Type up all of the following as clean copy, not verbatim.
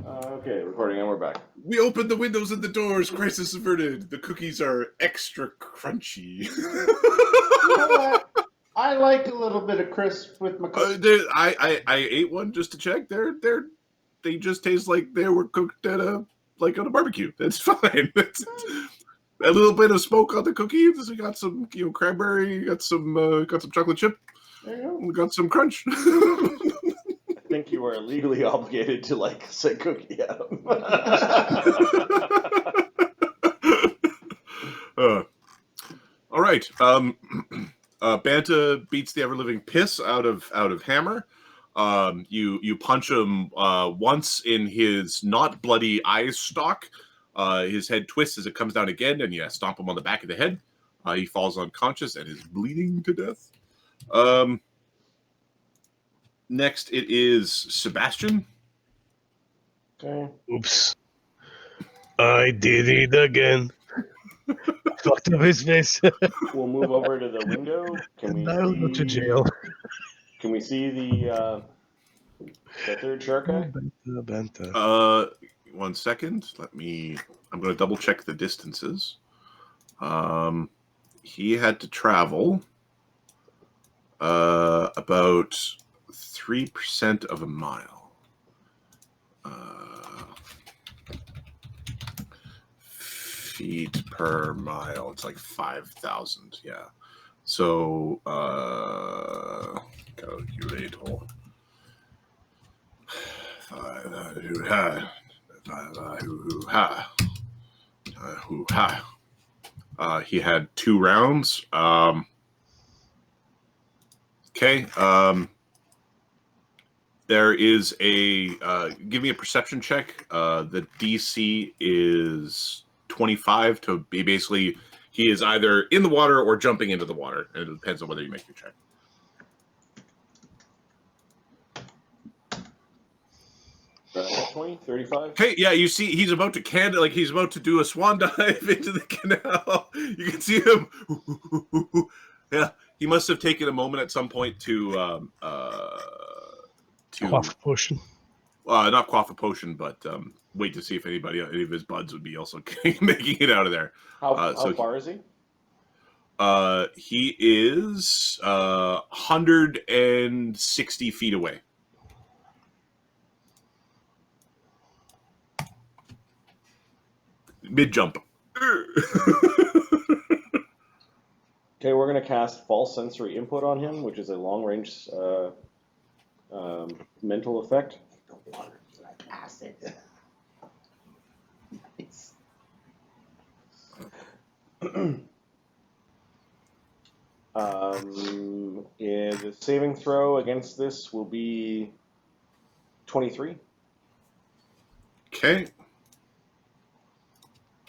Okay, recording, and we're back. We opened the windows and the doors. Crisis averted. The cookies are extra crunchy. You know what? I like a little bit of crisp with my cookies. I ate one just to check. They just taste like they were cooked at on a barbecue. That's fine. That's a little bit of smoke on the cookie. We got some cranberry. Got some chocolate chip. There you go. We got some crunch. I think you are legally obligated to say cookie at them. All right. Banta beats the ever-living piss out of Hammer. You punch him once in his not bloody eye stalk. His head twists as it comes down again, and you stomp him on the back of the head. He falls unconscious and is bleeding to death. Next, it is Sebastian. Okay. Oops. I did it again. Fucked up his face. We'll move over to the window. And I'll go to jail. Can we see the third shark guy? Banta. 1 second. I'm going to double check the distances. He had to travel about 3% of a mile. Feet per mile. It's like 5,000. Yeah. So, calculator. He had 2 rounds. Okay. There is a give me a perception check. The DC is 25 to be basically he is either in the water or jumping into the water, and it depends on whether you make your check. 20, 35? Okay, yeah, you see he's about to he's about to do a swan dive into the canal. You can see him. Yeah, he must have taken a moment at some point to Quaff a potion. Not quaff a potion, but wait to see if any of his buds would be also making it out of there. How far is he? He is 160 feet away. Mid jump. Okay, we're going to cast false sensory input on him, which is a long range mental effect. The water like acid. The saving throw against this will be 23. Okay.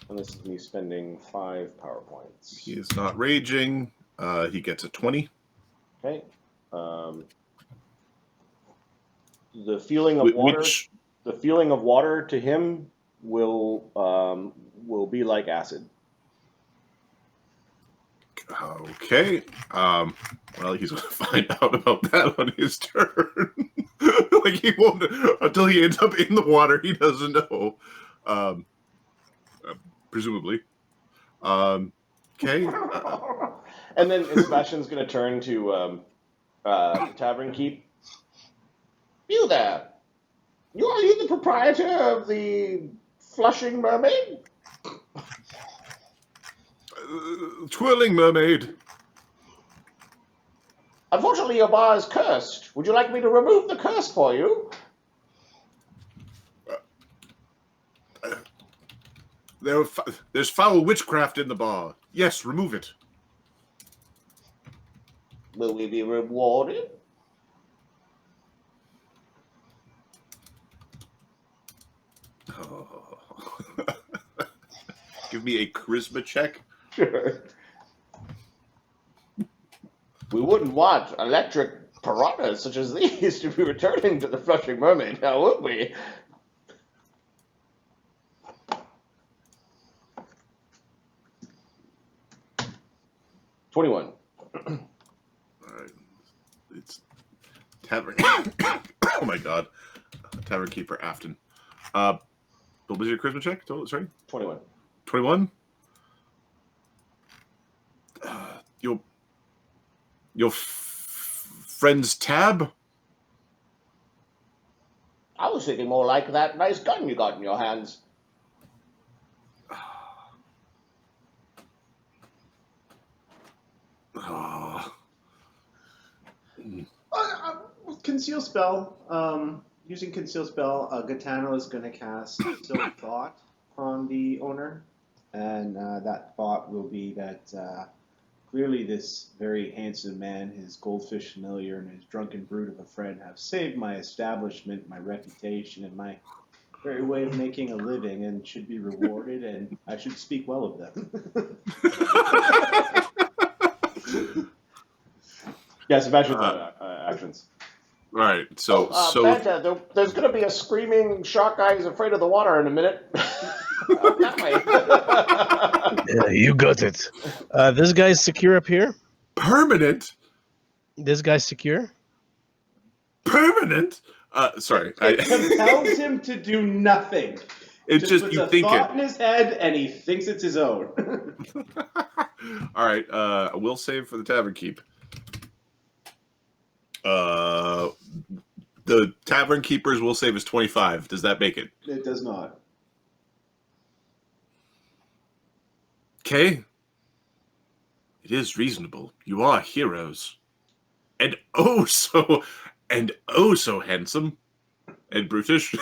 And this is me spending 5 power points. He is not raging. He gets a 20. Okay. The feeling of water. The feeling of water to him will be like acid. Okay. Well, he's going to find out about that on his turn. He won't until he ends up in the water. He doesn't know. Presumably. Okay. And then Sebastian's going to turn to the tavern keep. You there? Are you the proprietor of the Flushing Mermaid? Twirling Mermaid. Unfortunately, your bar is cursed. Would you like me to remove the curse for you? There's foul witchcraft in the bar. Yes, remove it. Will we be rewarded? Oh. Give me a charisma check. Sure. We wouldn't want electric piranhas such as these to be returning to the Flushing Mermaid, now would we? $21. All right. It's tavern. Oh my god. Tavern keeper Afton. What was your charisma check? Sorry? 21. 21? Your friend's tab? I was thinking more like that nice gun you got in your hands. Conceal spell. Using conceal spell, Gotano is going to cast Still Thought on the owner, and that thought will be that clearly this very handsome man, his goldfish familiar, and his drunken brute of a friend have saved my establishment, my reputation, and my very way of making a living, and should be rewarded, and I should speak well of them. Yeah, Sebastian's actions. All right, so Banta, there's going to be a screaming shock guy who's afraid of the water in a minute. That way. Yeah, you got it. This guy's secure up here. permanent. This guy's secure. Permanent. Sorry, It compels him to do nothing. It's just puts you a think thought it. in his head, and he thinks it's his own. All right, a will save for the tavern keep. The tavern keeper's will save is 25. Does that make it? It does not. Okay. It is reasonable. You are heroes. And oh so handsome. And brutish.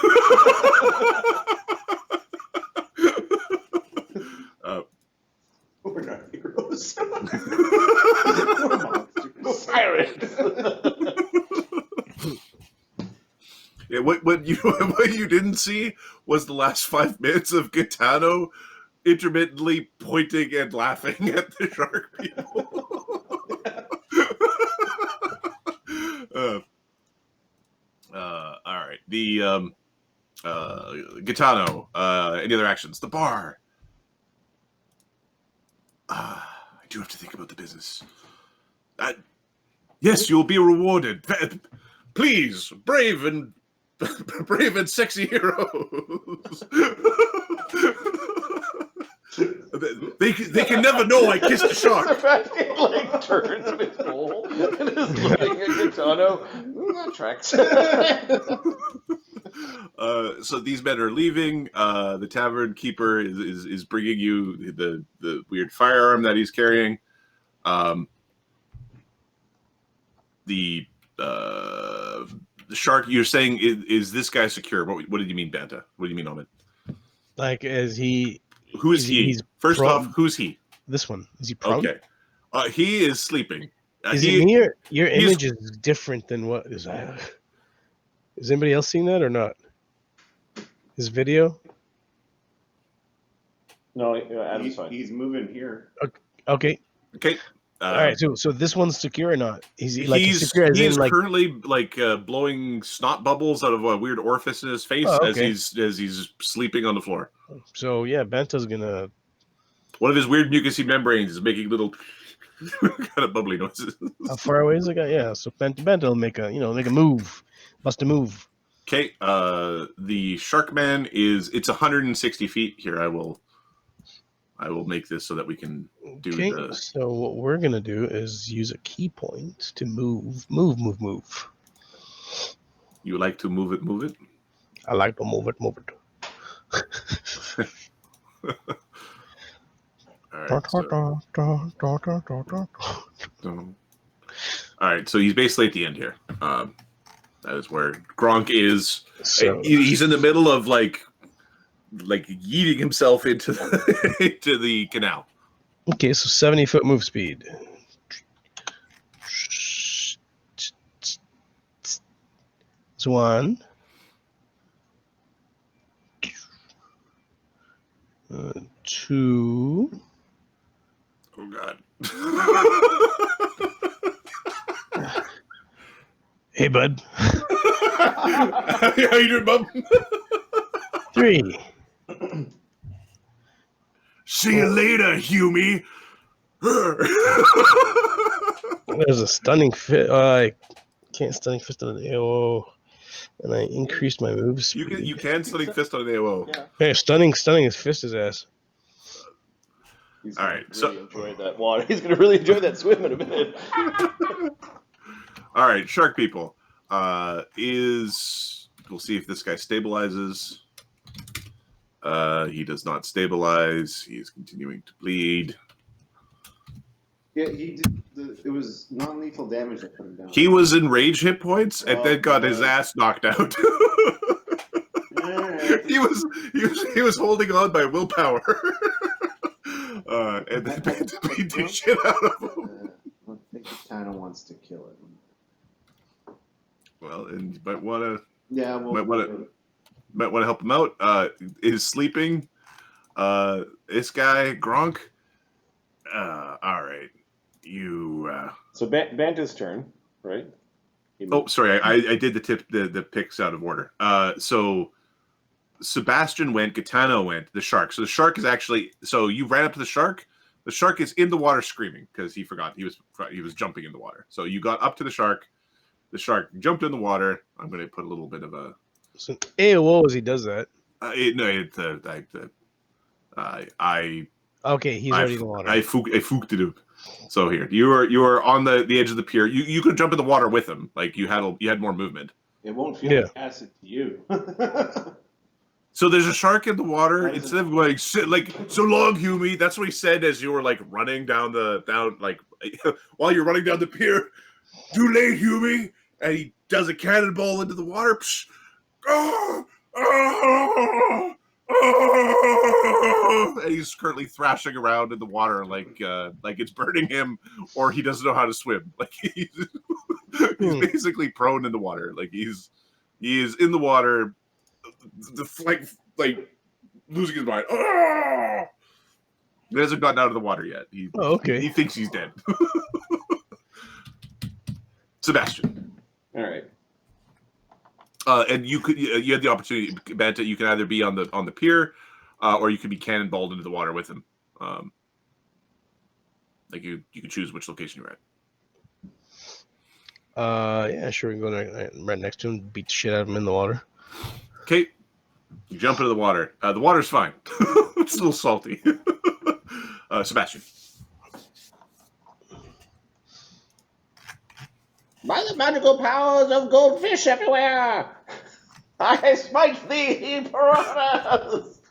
We're not heroes. We're monsters. Sirens. Yeah, what you didn't see was the last 5 minutes of Gotano intermittently pointing and laughing at the shark people. All right. The Gotano. Any other actions? The bar. I do have to think about the business. Yes, you'll be rewarded. Please, brave and sexy heroes. They can never know I kissed a shark. Sebastian like turns in his bowl and is looking at Gotano. That tracks. So these men are leaving. The tavern keeper is bringing you the weird firearm that he's carrying. The shark. You're saying is this guy secure? What did you mean, Banta? What do you mean on it? Like, is he? Who is he? He's First prone. off, who's he? This one, is he prone? Okay, he is sleeping. Is it me or your image is different than what is that? Is anybody else seeing that or not? His video? No, Adam's fine. He's moving here. Okay. Okay. All right. So this one's secure or not? Is he like secure? As He's in, like, currently like blowing snot bubbles out of a weird orifice in his face as he's sleeping on the floor. So yeah, Banta's gonna. One of his weird mucousy membranes is making little kind of bubbly noises. How far away is the guy? Yeah. So Banta will make a move, bust a move. Okay. The shark man it's 160 feet here. I will make this so that we can do Okay. So what we're gonna do is use a key point to move. You like to move it? I like to move it. All right, so he's basically at the end here. That is where Gronk is. So He's in the middle of like yeeting himself into the canal. okay, so 70-foot move speed. It's 1. 2. Oh God. Hey, bud. How you doing, bub? 3. See you later, Humie. There's a stunning fit. I can't stunning fist on the. Oh. And I increased my move You speed. can stunning fist on an AOO. Yeah. Hey, stunning his fist his ass. He's All gonna right, really enjoy that water. He's gonna really enjoy that swim in a minute. All right, shark people. We'll see if this guy stabilizes. He does not stabilize. He is continuing to bleed. Yeah, he did. It was non-lethal damage that put him down. He was in rage hit points and then got his God. ass knocked out. Alright. he was holding on by willpower. And then Banta beat the shit out of him. I think Gotano wants to kill him. Well, and you might want to Yeah, well, might want to help him out. Is sleeping. This guy Gronk. All right, you. So Banta's turn, right? Oh, sorry, I did the picks out of order. So Sebastian went, Gotano went, the shark. So the shark is actually. So you ran up to the shark. The shark is in the water screaming because he forgot he was jumping in the water. So you got up to the shark. The shark jumped in the water. I'm going to put a little bit of a. So AOO as he does that. Okay, he's already in the water. I fooked it up. So here, you are on the edge of the pier. You could jump in the water with him. Like you had more movement. it won't feel like acid to you. So there's a shark in the water. Instead of going like so long, Huey. That's what he said as you were like running down like while you're running down the pier. Too late, Huey. And he does a cannonball into the water. Psh, oh, oh, oh, and he's currently thrashing around in the water like it's burning him, or he doesn't know how to swim. Like he's basically prone in the water. Like he is in the water, like losing his mind. Oh! He hasn't gotten out of the water yet. He thinks he's dead. Sebastian. All right. And you had the opportunity, Banta. You can either be on the pier, or you could be cannonballed into the water with him. Like you can choose which location you're at. Yeah, sure. We can go right next to him, beat the shit out of him in the water. Okay, you jump into the water. The water's fine. It's a little salty. Sebastian. By the magical powers of goldfish everywhere, I smite thee, piranhas!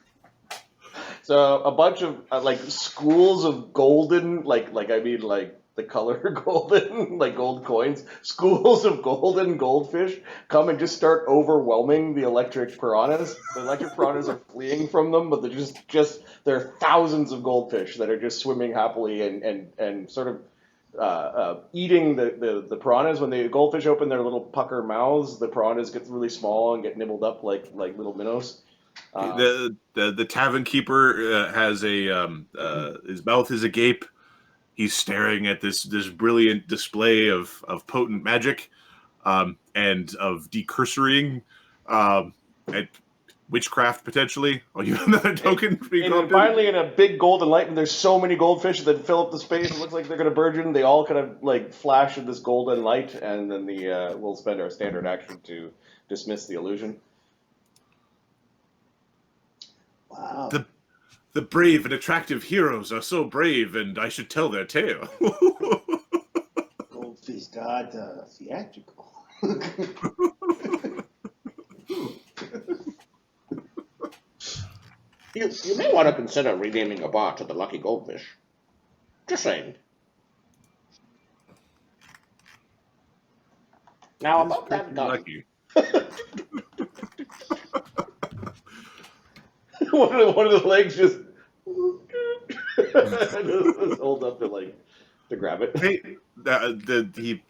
So a bunch of like schools of golden, like the color golden, like gold coins, schools of golden goldfish come and just start overwhelming the electric piranhas. The electric piranhas are fleeing from them, but they're there are thousands of goldfish that are just swimming happily and sort of eating the piranhas. When the goldfish open their little pucker mouths, the piranhas get really small and get nibbled up like little minnows. The tavern keeper has his mouth is agape. He's staring at this brilliant display of potent magic, and of decursorying, and witchcraft potentially. Oh, you have another token being And finally, in a big golden light, and there's so many goldfish that fill up the space, it looks like they're going to burgeon. They all kind of like flash in this golden light, and then we'll spend our standard action to dismiss the illusion. Wow. The brave and attractive heroes are so brave, and I should tell their tale. Goldfish god theatrical. You may want to consider renaming a bar to the Lucky Goldfish. Just saying. Now about that gun. Lucky. one of the legs just holds up to grab it. Hey,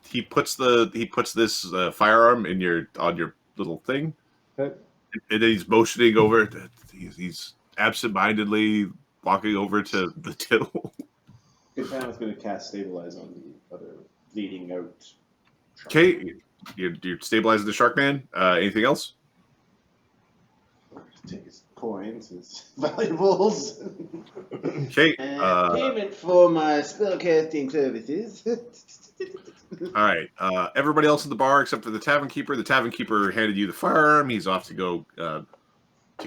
he puts this firearm on your little thing, Okay. and then he's motioning over. He's absentmindedly walking over to the till. Gotano's going to cast Stabilize on the other bleeding out. Okay, you're stabilizing the shark man. Anything else? Take his coins, his valuables. Okay. And payment for my spellcasting services. All right. Everybody else in the bar except for the tavern keeper. The tavern keeper handed you the firearm. He's off to go to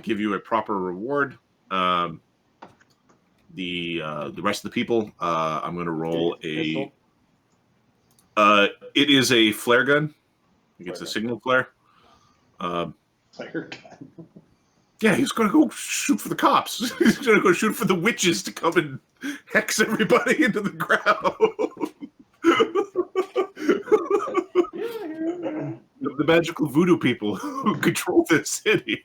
give you a proper reward. The rest of the people, I'm going to roll a. Pistol? It is a flare gun. It's a Flare gun. signal flare. Fire gun. Yeah, he's going to go shoot for the cops. He's going to go shoot for the witches to come and hex everybody into the ground. The magical voodoo people who control this city.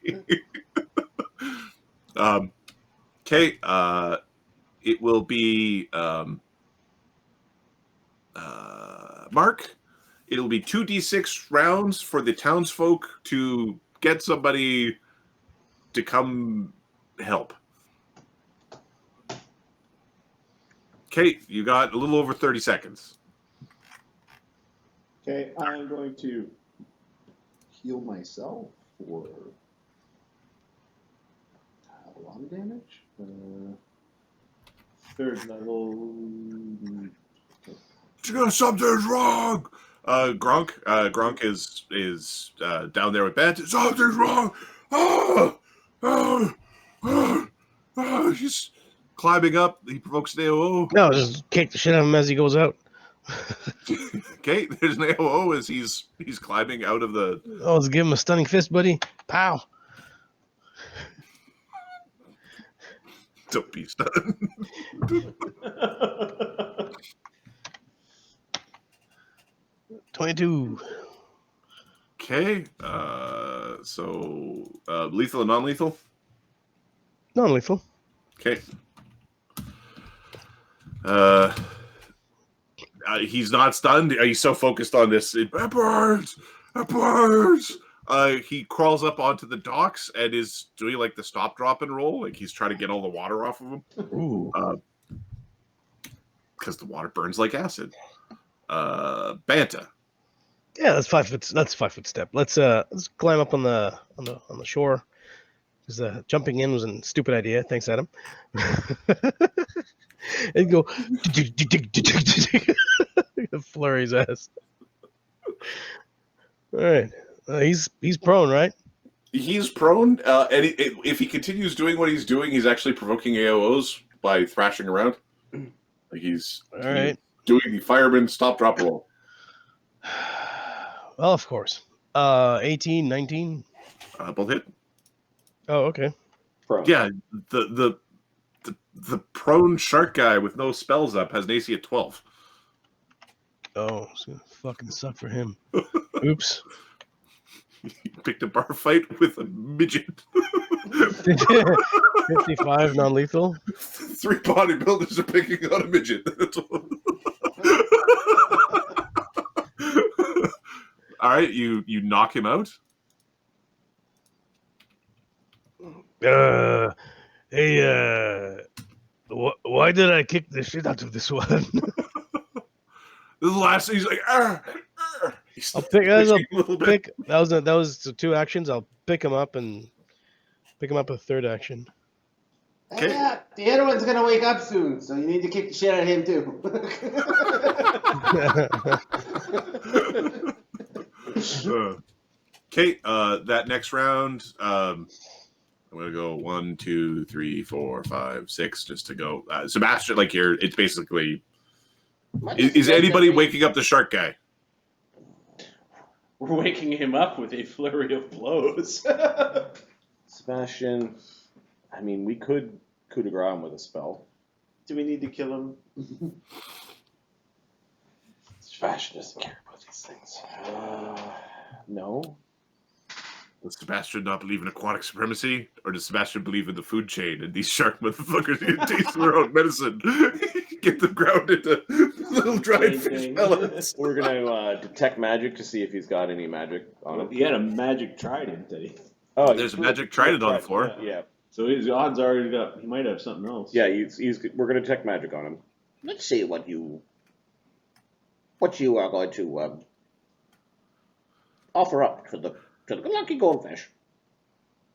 Okay, it will be Mark. It'll be 2d6 rounds for the townsfolk to get somebody to come help. Okay, you got a little over 30 seconds. Okay, I'm going to heal myself for a lot of damage. Third level. Something's wrong. Gronk is down there with Bant. Something's wrong. He's climbing up. He provokes an AOO. No, just kick the shit out of him as he goes out. Okay, there's an AOO as he's climbing out of the. Oh, let's give him a stunning fist, buddy. Pow. Don't be stunned. 22. Okay, so lethal and non-lethal. Non-lethal. Okay. He's not stunned. He's so focused on this. It burns. It burns. He crawls up onto the docks and is doing like the stop, drop, and roll. Like he's trying to get all the water off of him. Ooh. Because the water burns like acid. Banta. Yeah, that's 5 foot. That's a 5 foot step. Let's climb up on the shore. Because jumping in was a stupid idea. Thanks, Adam. And go flurry his ass. All right, he's prone, right? He's prone, and if he continues doing what he's doing, he's actually provoking AOs by thrashing around. Like he's doing the fireman stop, drop, roll. Well, of course. 18, 19. Both hit. Oh, okay. Prone. Yeah, the prone shark guy with no spells up has an AC at 12. Oh, it's gonna fucking suck for him. Oops. He picked a bar fight with a midget. 55 non-lethal. 3 bodybuilders are picking on a midget. All right, you knock him out. Hey, why did I kick the shit out of this one? This is the last thing. He's like, I'll pick. That was 2 actions. I'll pick him up and pick him up a 3rd action. Okay. Yeah, the other one's gonna wake up soon, so you need to kick the shit out of him too. Okay, that next round, I'm gonna go 1, 2, 3, 4, 5, 6, just to go. Sebastian, like here, it's basically. Is anybody waking up the shark guy? We're waking him up with a flurry of blows. Sebastian, I mean, we could coup de grace him with a spell. Do we need to kill him? Sebastian doesn't care about these things. No. Does Sebastian not believe in aquatic supremacy? Or does Sebastian believe in the food chain and these shark motherfuckers can taste their own medicine? Get them grounded into little dried fish pellets. We're going to detect magic to see if he's got any magic on him. He had a magic trident, did he? Oh, There's a magic trident on the floor. Yeah. So his odds are he might have something else. Yeah, we're going to detect magic on him. Let's see what you are going to offer up to the lucky goldfish.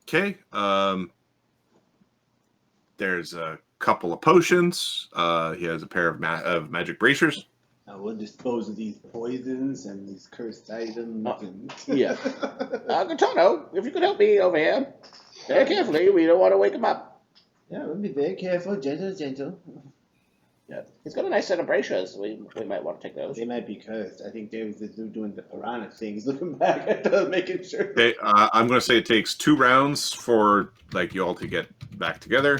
Okay. There's a couple of potions. He has a pair of magic bracers. I will dispose of these poisons and these cursed items. Yeah. Gotano, if you could help me over here. Very carefully, we don't want to wake him up. Yeah, we'll be very careful, gentle. Yeah. He's got a nice set of braziers. We might want to take those. They might be cursed. I think they're doing the piranha things, looking back at them, making sure. Okay, I'm going to say it takes 2 rounds for like you all to get back together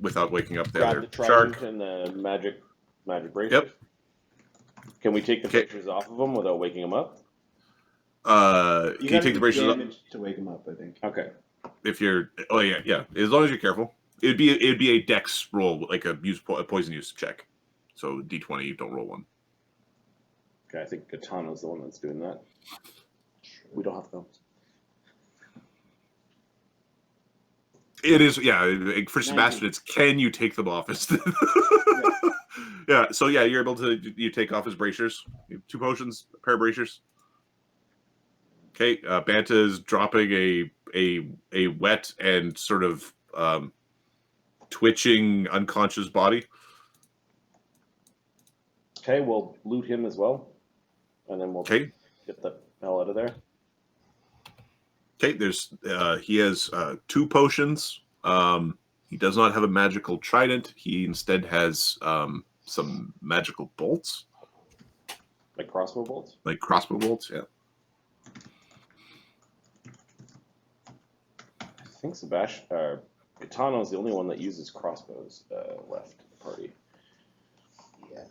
without waking up the Grab other the trident shark. and the magic bracelets. Yep. Can we take the Okay. pictures off of them without waking them up? Can you gotta take the do bracelets up? damage to wake them up, I think. Okay. If you're, oh yeah, as long as you're careful. It'd be a dex roll, like a poison use check. So D20, you don't roll 1. Okay, I think Gotano's the one that's doing that. We don't have thumbs. It is, yeah. For Sebastian, it's can you take them off? Yeah. So yeah, you're able to you take off his bracers. 2 potions, a pair of bracers. Okay, Banta is dropping a wet and sort of twitching unconscious body. Okay, we'll loot him as well. And then we'll Okay. get the hell out of there. Okay, there's he has 2 potions. He does not have a magical trident. He instead has some magical bolts, Like crossbow bolts? like crossbow bolts. Yeah. I think Gotano is the only one that uses crossbows left in the party. Yeah.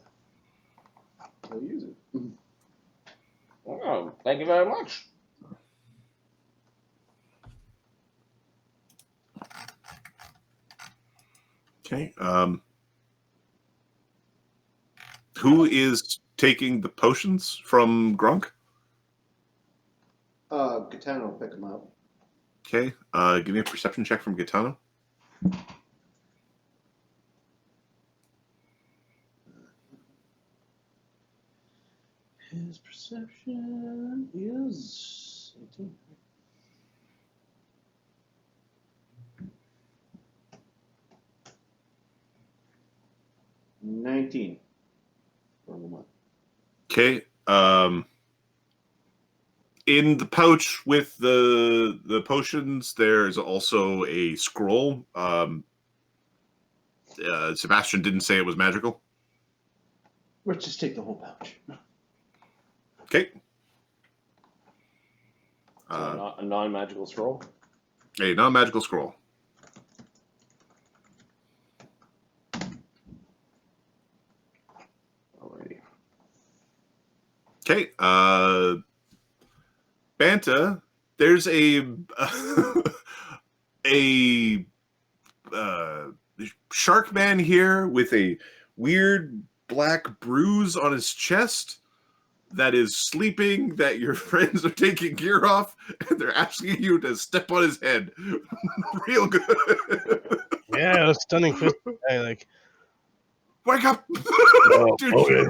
We'll use it. Oh, thank you very much. Okay. Who is taking the potions from Grunk? Gotano will pick them up. Okay. Give me a perception check from Gotano. His perception is 18. $19. Okay. In the pouch with the potions, there's also a scroll. Sebastian didn't say it was magical. Let's just take the whole pouch. Okay. So a non-magical scroll? A non-magical scroll. Alrighty. Okay. Banta, there's a shark man here with a weird black bruise on his chest that is sleeping, that your friends are taking gear off, and they're asking you to step on his head. Real good. Yeah, stunning fist. Hey, like, Wake up! oh, Dude. okay.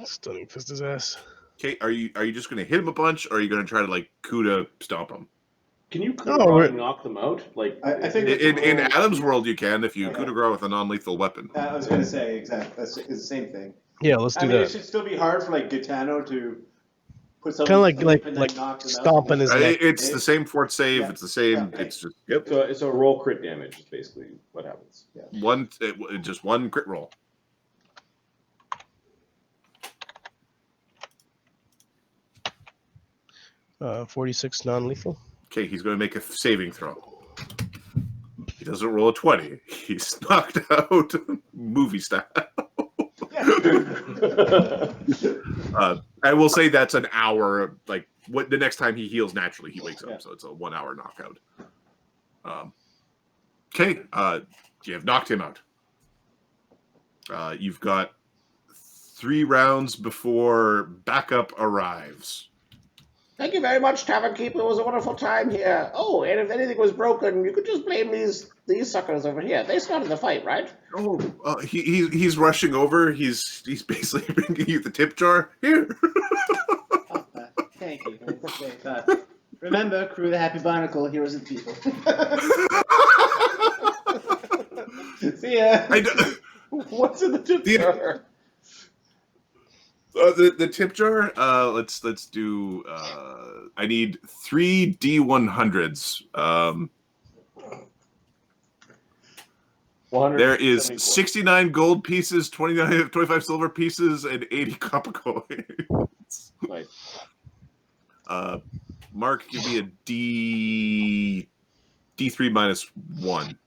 Stunning fist his ass. Okay, are you just gonna hit him a bunch, or are you gonna try to like Kuda stomp him? Can you we're- knock them out? Like I think In Adam's world, you can if you coup de grace with a non-lethal weapon. I was going to say, exactly. It's the same thing. Yeah, let's I do mean, it that. should still be hard for like Gotano to put Kind something of like and then knock them out. stomping his neck. It's the same fort save. Yeah. It's the same. Yeah. It's just yep. so roll crit damage is basically what happens. Just one crit roll. Uh, 46 non-lethal. Okay, he's going to make a saving throw. He doesn't roll a 20. He's knocked out, movie style. I will say that's an hour. Like what the next time he heals naturally, he wakes up. So it's a 1 hour knockout. Okay, you have knocked him out. You've got 3 rounds before backup arrives. Thank you very much, Tavern Keeper. It was a wonderful time here. Oh, and if anything was broken, you could just blame these suckers over here. They started the fight, right? Oh, he's rushing over. He's basically bringing you the tip jar. Here. Thank you. Remember, crew the Happy Barnacle, heroes and people. See ya. What's in the tip jar? The tip jar. Let's do. I need 3 D100s. 100. There is 69 gold pieces, 25 silver pieces, and 80 copper coins. Nice. Mark, give me a D3 minus 1.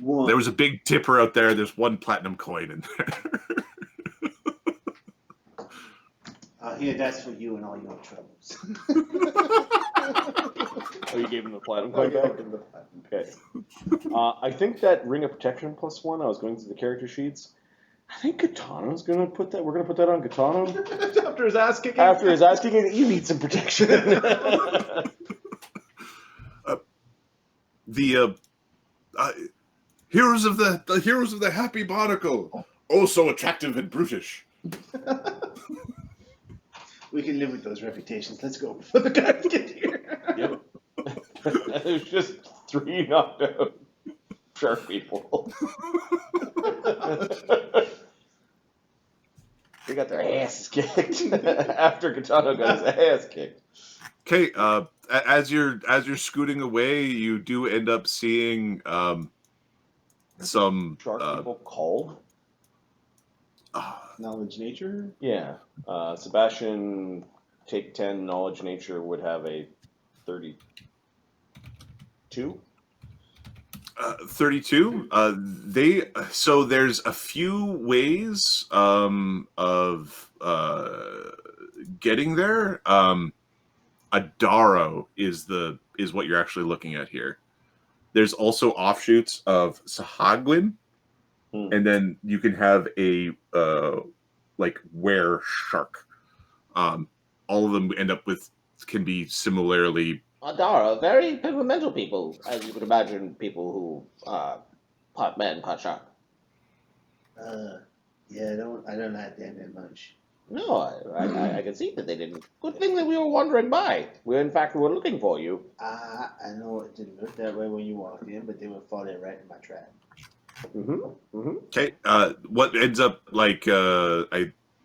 One. There was a big tipper out there. There's 1 platinum coin in there. Here, that's for you and all your troubles. Oh, you gave him the platinum coin back? Okay. I think that Ring of Protection +1, I was going through the character sheets. I think Gotano's going to put that. We're going to put that on Gotano. After his ass kicking? After his ass kicking, you need some protection. The heroes of the Happy Barnacle. Oh, so attractive and brutish. We can live with those reputations. Let's go before the guys get here. Yep. There's just 3 knocked out shark people. They got their asses kicked after Gotano got his ass kicked. Okay, as you're scooting away, you do end up seeing some Shark people called? Knowledge nature? Yeah. Sebastian, take 10, knowledge nature would have a 32. 32. So there's a few ways of getting there. Adaro is what you're actually looking at here. There's also offshoots of Sahagwin, and then you can have a like were shark. All of them end up with can be similarly. Adara, very temperamental people, as you could imagine, people who part man, part shark. Yeah, I don't like them that much. No, I can see that they didn't. Good thing that we were wandering by. We, in fact, were looking for you. I know it didn't look that way when you walked in, but they were falling right in my trap. Okay. What ends up like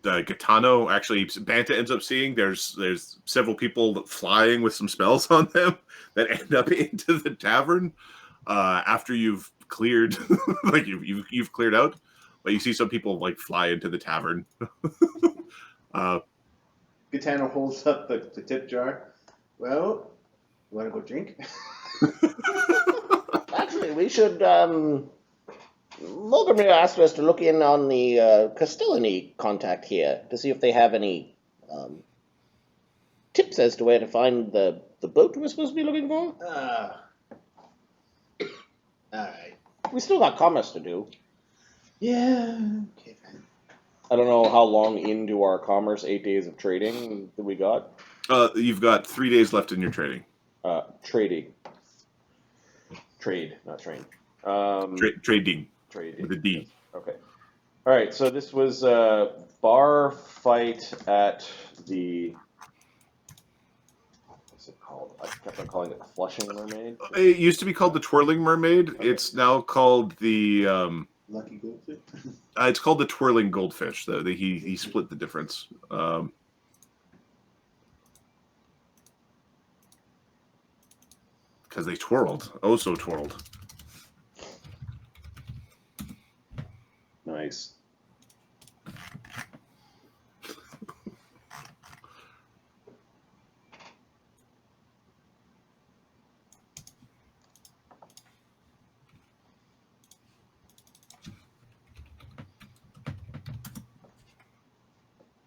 Gotano actually Banta ends up seeing there's several people flying with some spells on them that end up into the tavern after you've cleared like you've cleared out, but you see some people like fly into the tavern. Gotano holds up the tip jar. Well, you want to go drink? Actually, we should. Molgromere asked us to look in on the Castellany contact here to see if they have any tips as to where to find the boat we're supposed to be looking for. Alright. We still got commerce to do. Yeah. Okay, fine. I don't know how long into our commerce 8 days of trading that we got. You've got 3 days left in your trading. Trading. Trade, not train. Trading Trading. with a D. Okay. All right. So this was a bar fight at the. What's it called? I kept on calling it the Flushing Mermaid. It used to be called the Twirling Mermaid. Okay. It's now called the. Lucky Goldfish? It's called the Twirling Goldfish. Though he split the difference. Because they twirled. Oh, so twirled. Nice.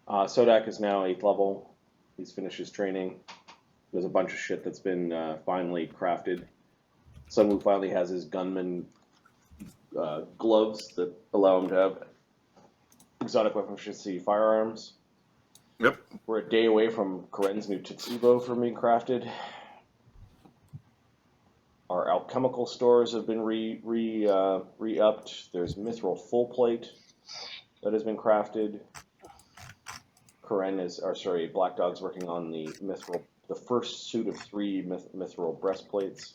Sodak is now 8th level. He's finished his training. There's a bunch of shit that's been finally crafted. Sunwoo finally has his gunman gloves that allow him to have exotic weapon efficiency firearms. Yep. We're a day away from Karen's new Tetsubo from being crafted. Our alchemical stores have been re-upped. There's mithril full plate that has been crafted. Black Dog's working on the mithril, the first suit of 3 mithril breastplates.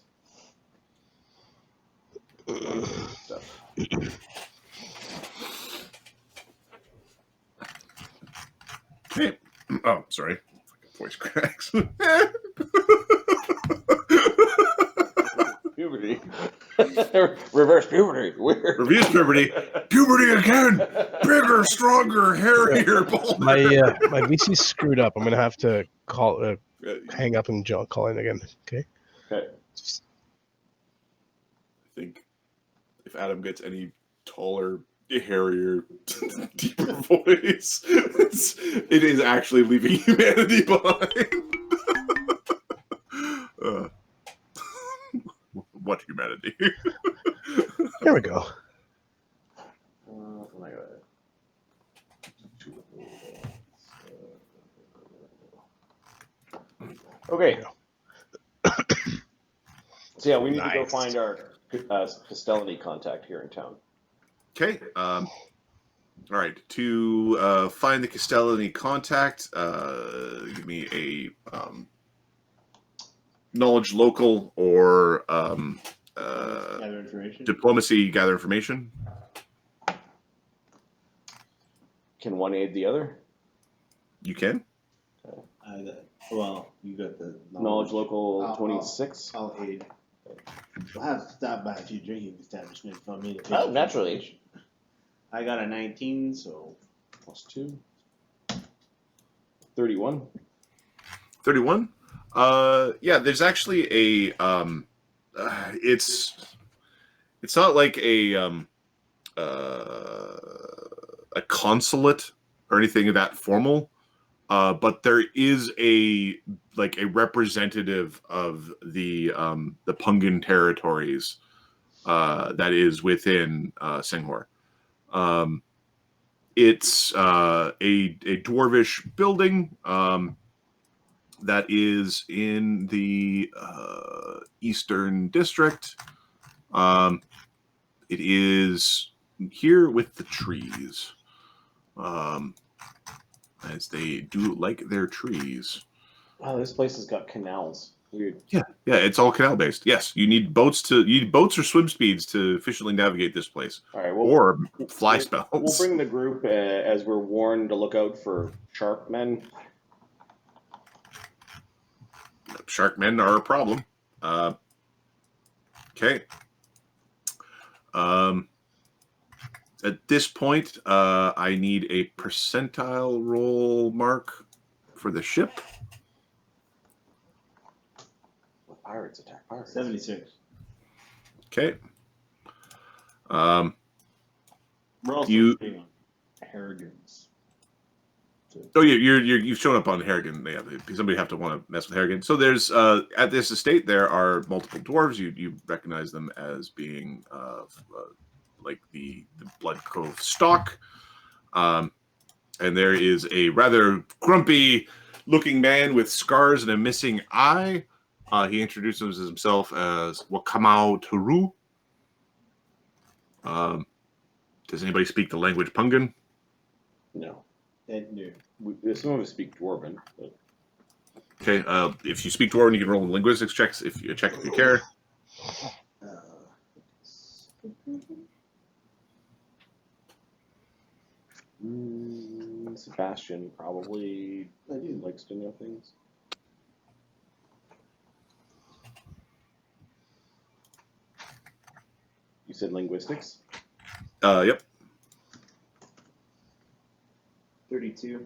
Okay. Oh, sorry. Voice cracks. Puberty. Reverse puberty. Weird. Reviews puberty. Puberty again. Bigger, stronger, hairier, bolder. My VC's screwed up. I'm gonna have to hang up and call in again. Okay. Okay. I think if Adam gets any taller, hairier, deeper voice, it is actually leaving humanity behind. What humanity? There we go. Oh my God. Okay. So yeah, we need to go Nice. find our Castellany contact here in town. Okay. All right. To find the Castellany contact, give me a knowledge local or Gather information. diplomacy, gather information. Can one aid the other? You can. Well, you got the Knowledge local I'll- 26. I'll aid. We'll have to stop by a few drinking establishments for me to take Oh, naturally. I got a 19, so Plus 2. 31. 31. Yeah, there's actually a it's not like a consulate or anything of that formal, but there is a representative of the Pungan territories that is within Senghor. It's a dwarvish building that is in the Eastern District. It is here with the trees, as they do like their trees. Wow, this place has got canals. Weird. Yeah, it's all canal based. Yes, you need boats or swim speeds to efficiently navigate this place, All right. or fly spells. We'll bring the group as we're warned to look out for shark men. Shark men are a problem. Okay. At this point, I need a percentile roll mark for the ship. Pirates attack pirates. 76. Okay. We're also You- waiting on Harrigan's. Oh, yeah, you've shown up on Harrigan. Yeah, somebody have to want to mess with Harrigan. So there's at this estate there are multiple dwarves. You recognize them as being like the Blood Cove stock, and there is a rather grumpy looking man with scars and a missing eye. He introduces himself as Wakamau Turu. Does anybody speak the language Pungan? No. No. Some of us speak Dwarven. But... Okay, if you speak Dwarven, you can roll linguistics checks if you care. Sebastian probably likes to know things. You said linguistics? Yep. 32.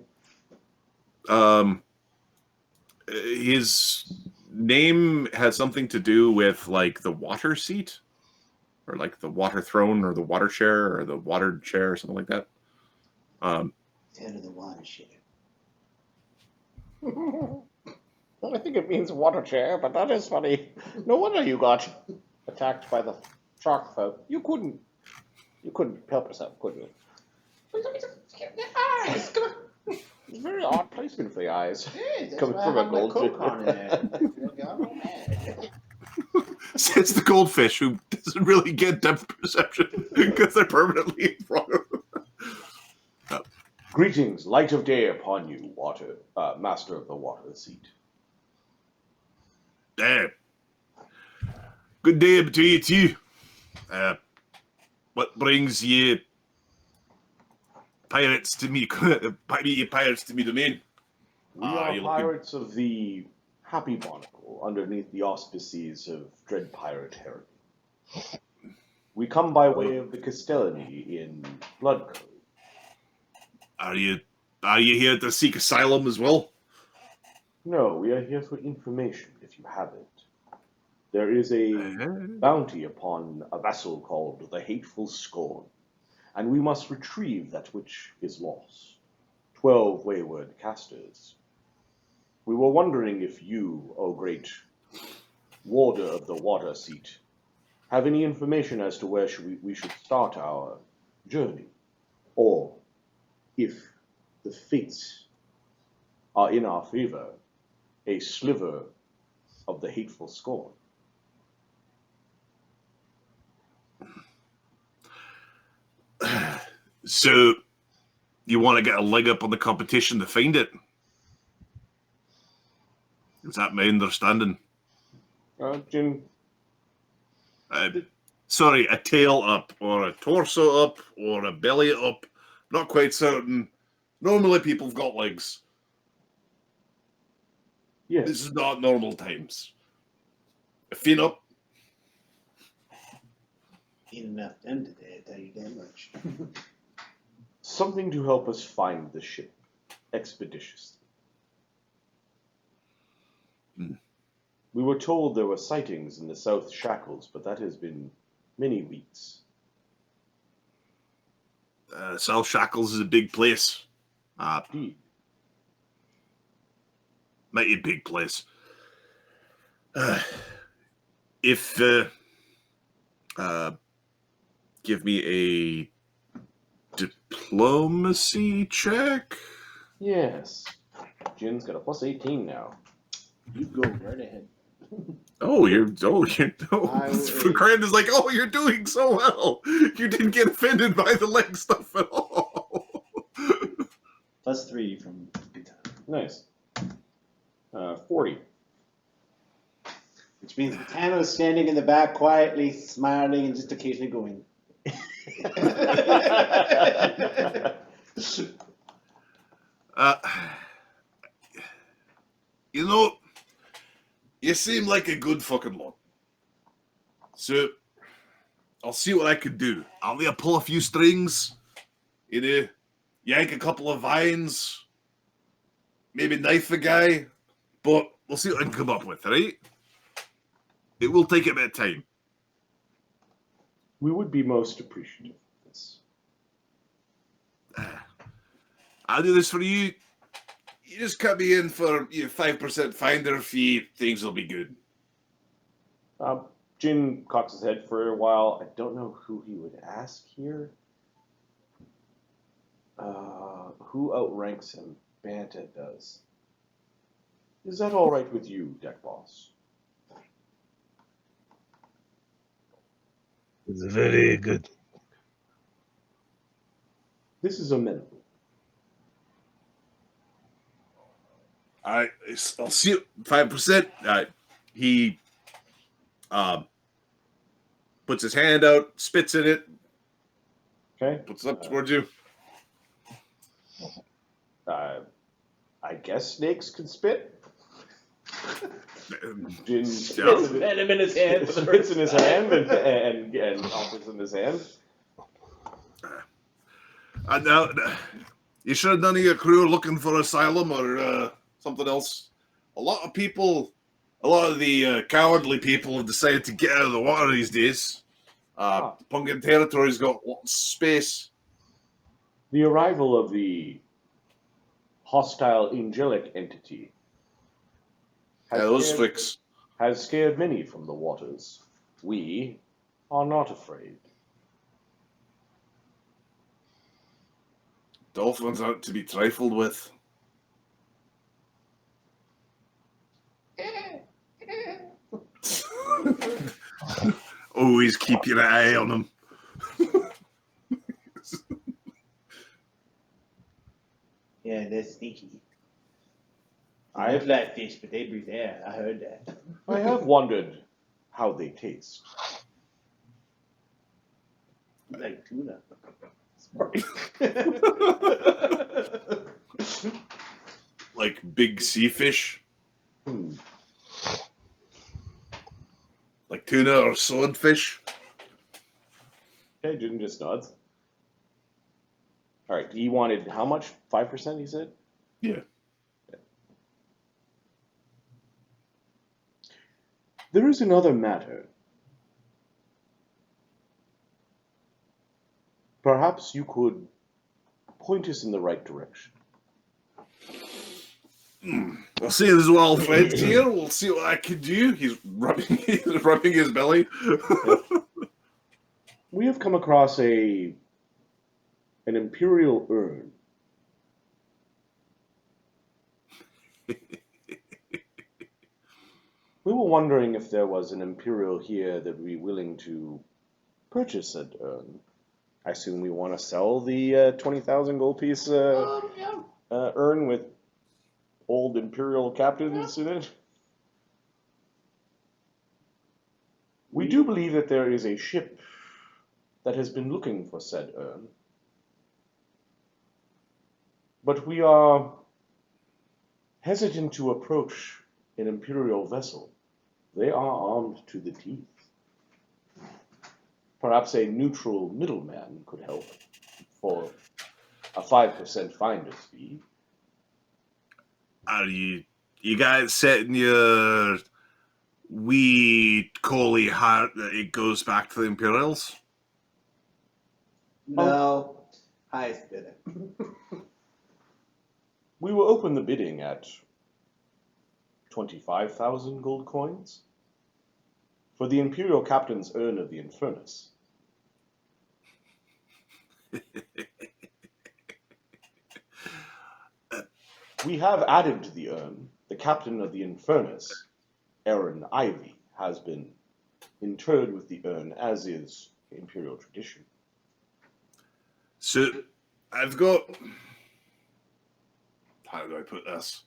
His name has something to do with like the water seat, or like the water throne, or the water chair, or the water chair, or something like that. Head of the watershed. Well, I think it means water chair, but that is funny. No wonder you got attacked by the shark folk. You couldn't help yourself, could you? It's a very odd placement for the eyes. Coming from a goldfish. Says the goldfish, who doesn't really get depth perception because they're permanently in front of him. Greetings, light of day upon you, water, master of the water seat. Good day to you too. What brings you pirates to me? Pirates to me domain. We Ah, are you're looking- pirates of the Happy Barnacle, underneath the auspices of Dread Pirate Harry. We come by way of the Castellany in Blood Code. Are you here to seek asylum as well? No, we are here for information, if you have it. There is a bounty upon a vessel called the Hateful Scorn, and we must retrieve that which is lost. 12 wayward casters. We were wondering if you, O great warder of the water seat, have any information as to where we should start our journey, or if the fates are in our favor, a sliver of the Hateful Scorn. So, you want to get a leg up on the competition to find it? Is that my understanding? Jin, Sorry, a tail up, or a torso up, or a belly up. Not quite certain. Normally people have got legs. yes, This is not normal times. A fin up. Ain't enough them today, I tell you that much. something to help us find the ship expeditiously. We were told there were sightings in the South Shackles, but that has been many weeks. South Shackles is a big place. Indeed. Mighty big place. If give me a diplomacy check. Yes. Jin's got a plus 18 now. You go right ahead. Grand is like, oh, you're doing so well. You didn't get offended by the leg stuff at all. +3 from Gotano. Nice. 40. Which means Gotano's standing in the back quietly, smiling, and just occasionally going. You know, you seem like a good fucking lot. So, I'll see what I can do. I'll need to pull a few strings, yank a couple of vines, maybe knife a guy, but we'll see what I can come up with, right? It will take a bit of time. We would be most appreciative of this. I'll do this for you. You just cut me in for 5% finder fee. Things will be good. Jin cocks his head for a while. I don't know who he would ask here. Who outranks him? Banta does. Is that all right with you, deck boss? It's very good. This is amenable. I'll see you 5%. He puts his hand out, spits in it, Okay. puts it up towards you. I guess snakes can spit. Jin Yeah. Venom in his hand. spits in his hand and offers in his hand. Now, you sure none of your crew are looking for asylum or something else? A lot of the cowardly people have decided to get out of the water these days. Pungan territory's got lots of space. The arrival of the hostile angelic entity Those flicks. has scared many from the waters. We are not afraid. Dolphins aren't to be trifled with. Always keep your eye on them. Yeah, they're sneaky. I They like fish, but they breathe air. I heard that. I have wondered how they taste. Like tuna. Like big sea fish? Like tuna or swordfish? Okay, Jin just nods. All right, he wanted how much? 5%, he said? Yeah. There is another matter. Perhaps you could point us in the right direction. Well, seeing as we're all friends here, we'll see what I can do. He's rubbing his belly. We have come across an imperial urn. We were wondering if there was an imperial here that would be willing to purchase an urn. I assume we want to sell the 20,000 gold piece urn with old imperial captains in it. We do believe that there is a ship that has been looking for said urn. But we are hesitant to approach an imperial vessel. They are armed to the teeth. Perhaps a neutral middleman could help for a 5% finder's fee. Are you guys setting your wee coaly heart that it goes back to the Imperials? No. Highest bidder. We will open the bidding at 25,000 gold coins for the imperial captain's urn of the Infernus. We have added to the urn the captain of the Infernus, Aaron Ivy, has been interred with the urn, as is imperial tradition. So, I've got... How do I put this?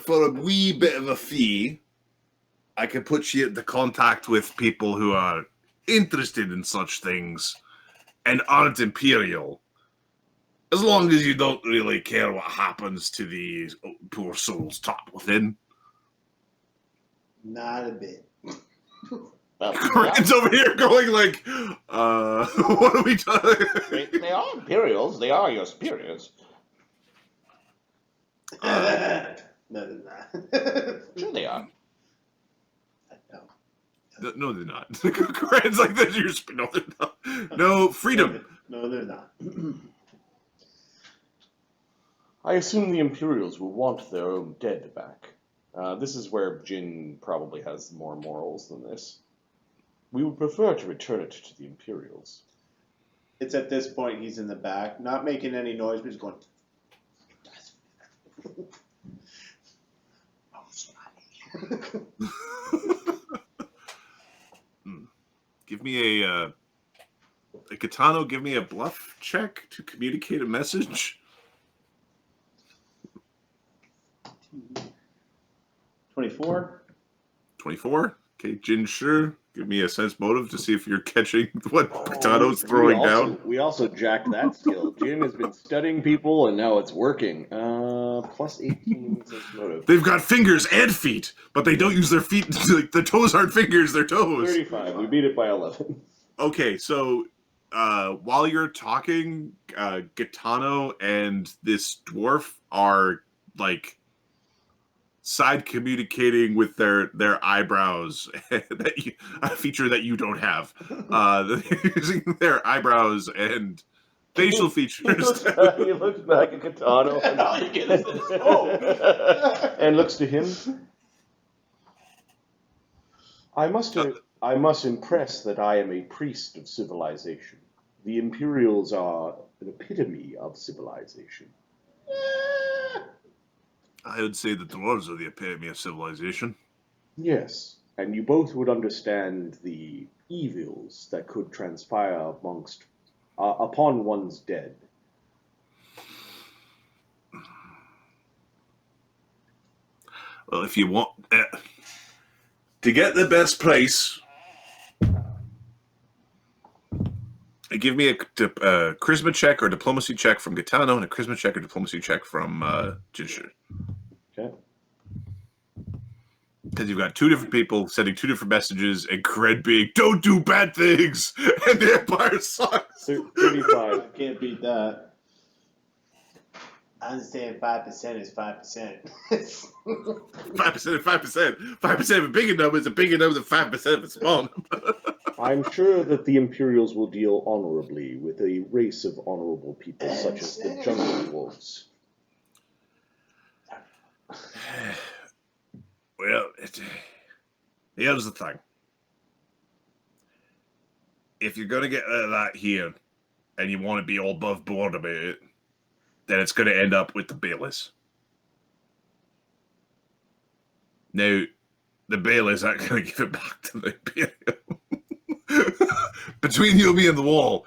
For a wee bit of a fee, I can put you into contact with people who are interested in such things and aren't imperial. As long as you don't really care what happens to the poor souls trapped within. Not a bit. Corinne's over here going like, what are we doing? They are imperials. They are your superiors. No, they're not. Sure they are. No. No, they're not. Corinne's like, no, they're not. No, freedom. No, they're not. I assume the Imperials will want their own dead back. This is where Jin probably has more morals than this. We would prefer to return it to the Imperials. It's at this point he's in the back, not making any noise, but he's going. Give me a Gotano, give me a bluff check to communicate a message. 24. 24. Okay, Jinshe, give me a sense motive to see if you're catching what Gotano's throwing down. We also jacked that skill. Jin has been studying people, and now it's working. Plus 18 sense motive. They've got fingers and feet, but they don't use their feet. Like, the toes aren't fingers, they're toes. 35. We beat it by 11. Okay, so while you're talking, Gotano and this dwarf are like side communicating with their eyebrows. A feature that you don't have. They're using their eyebrows and facial features. He looks back at Gotano and looks to him. I must impress that I am a priest of civilization. The Imperials are an epitome of civilization. I would say the dwarves are the epitome of civilization. Yes, and you both would understand the evils that could transpire upon one's dead. Well, if you want to get the best price, give me a charisma check or diplomacy check from Gotano and a charisma check or diplomacy check from Jinshe. Okay. Because you've got two different people sending two different messages, and Kred being, don't do bad things, and the Empire sucks. 35. Can't beat that. I understand 5% is 5%. 5% and 5%. 5% of a bigger number is a bigger number than 5% of a small number. I'm sure that the Imperials will deal honorably with a race of honorable people such as the Jungle Wolves. Well, here's the thing. If you're going to get that here, and you want to be all above board about it, then it's going to end up with the Bailies. Now, the Bailies aren't going to give it back to the Imperial. Between you and me and the wall,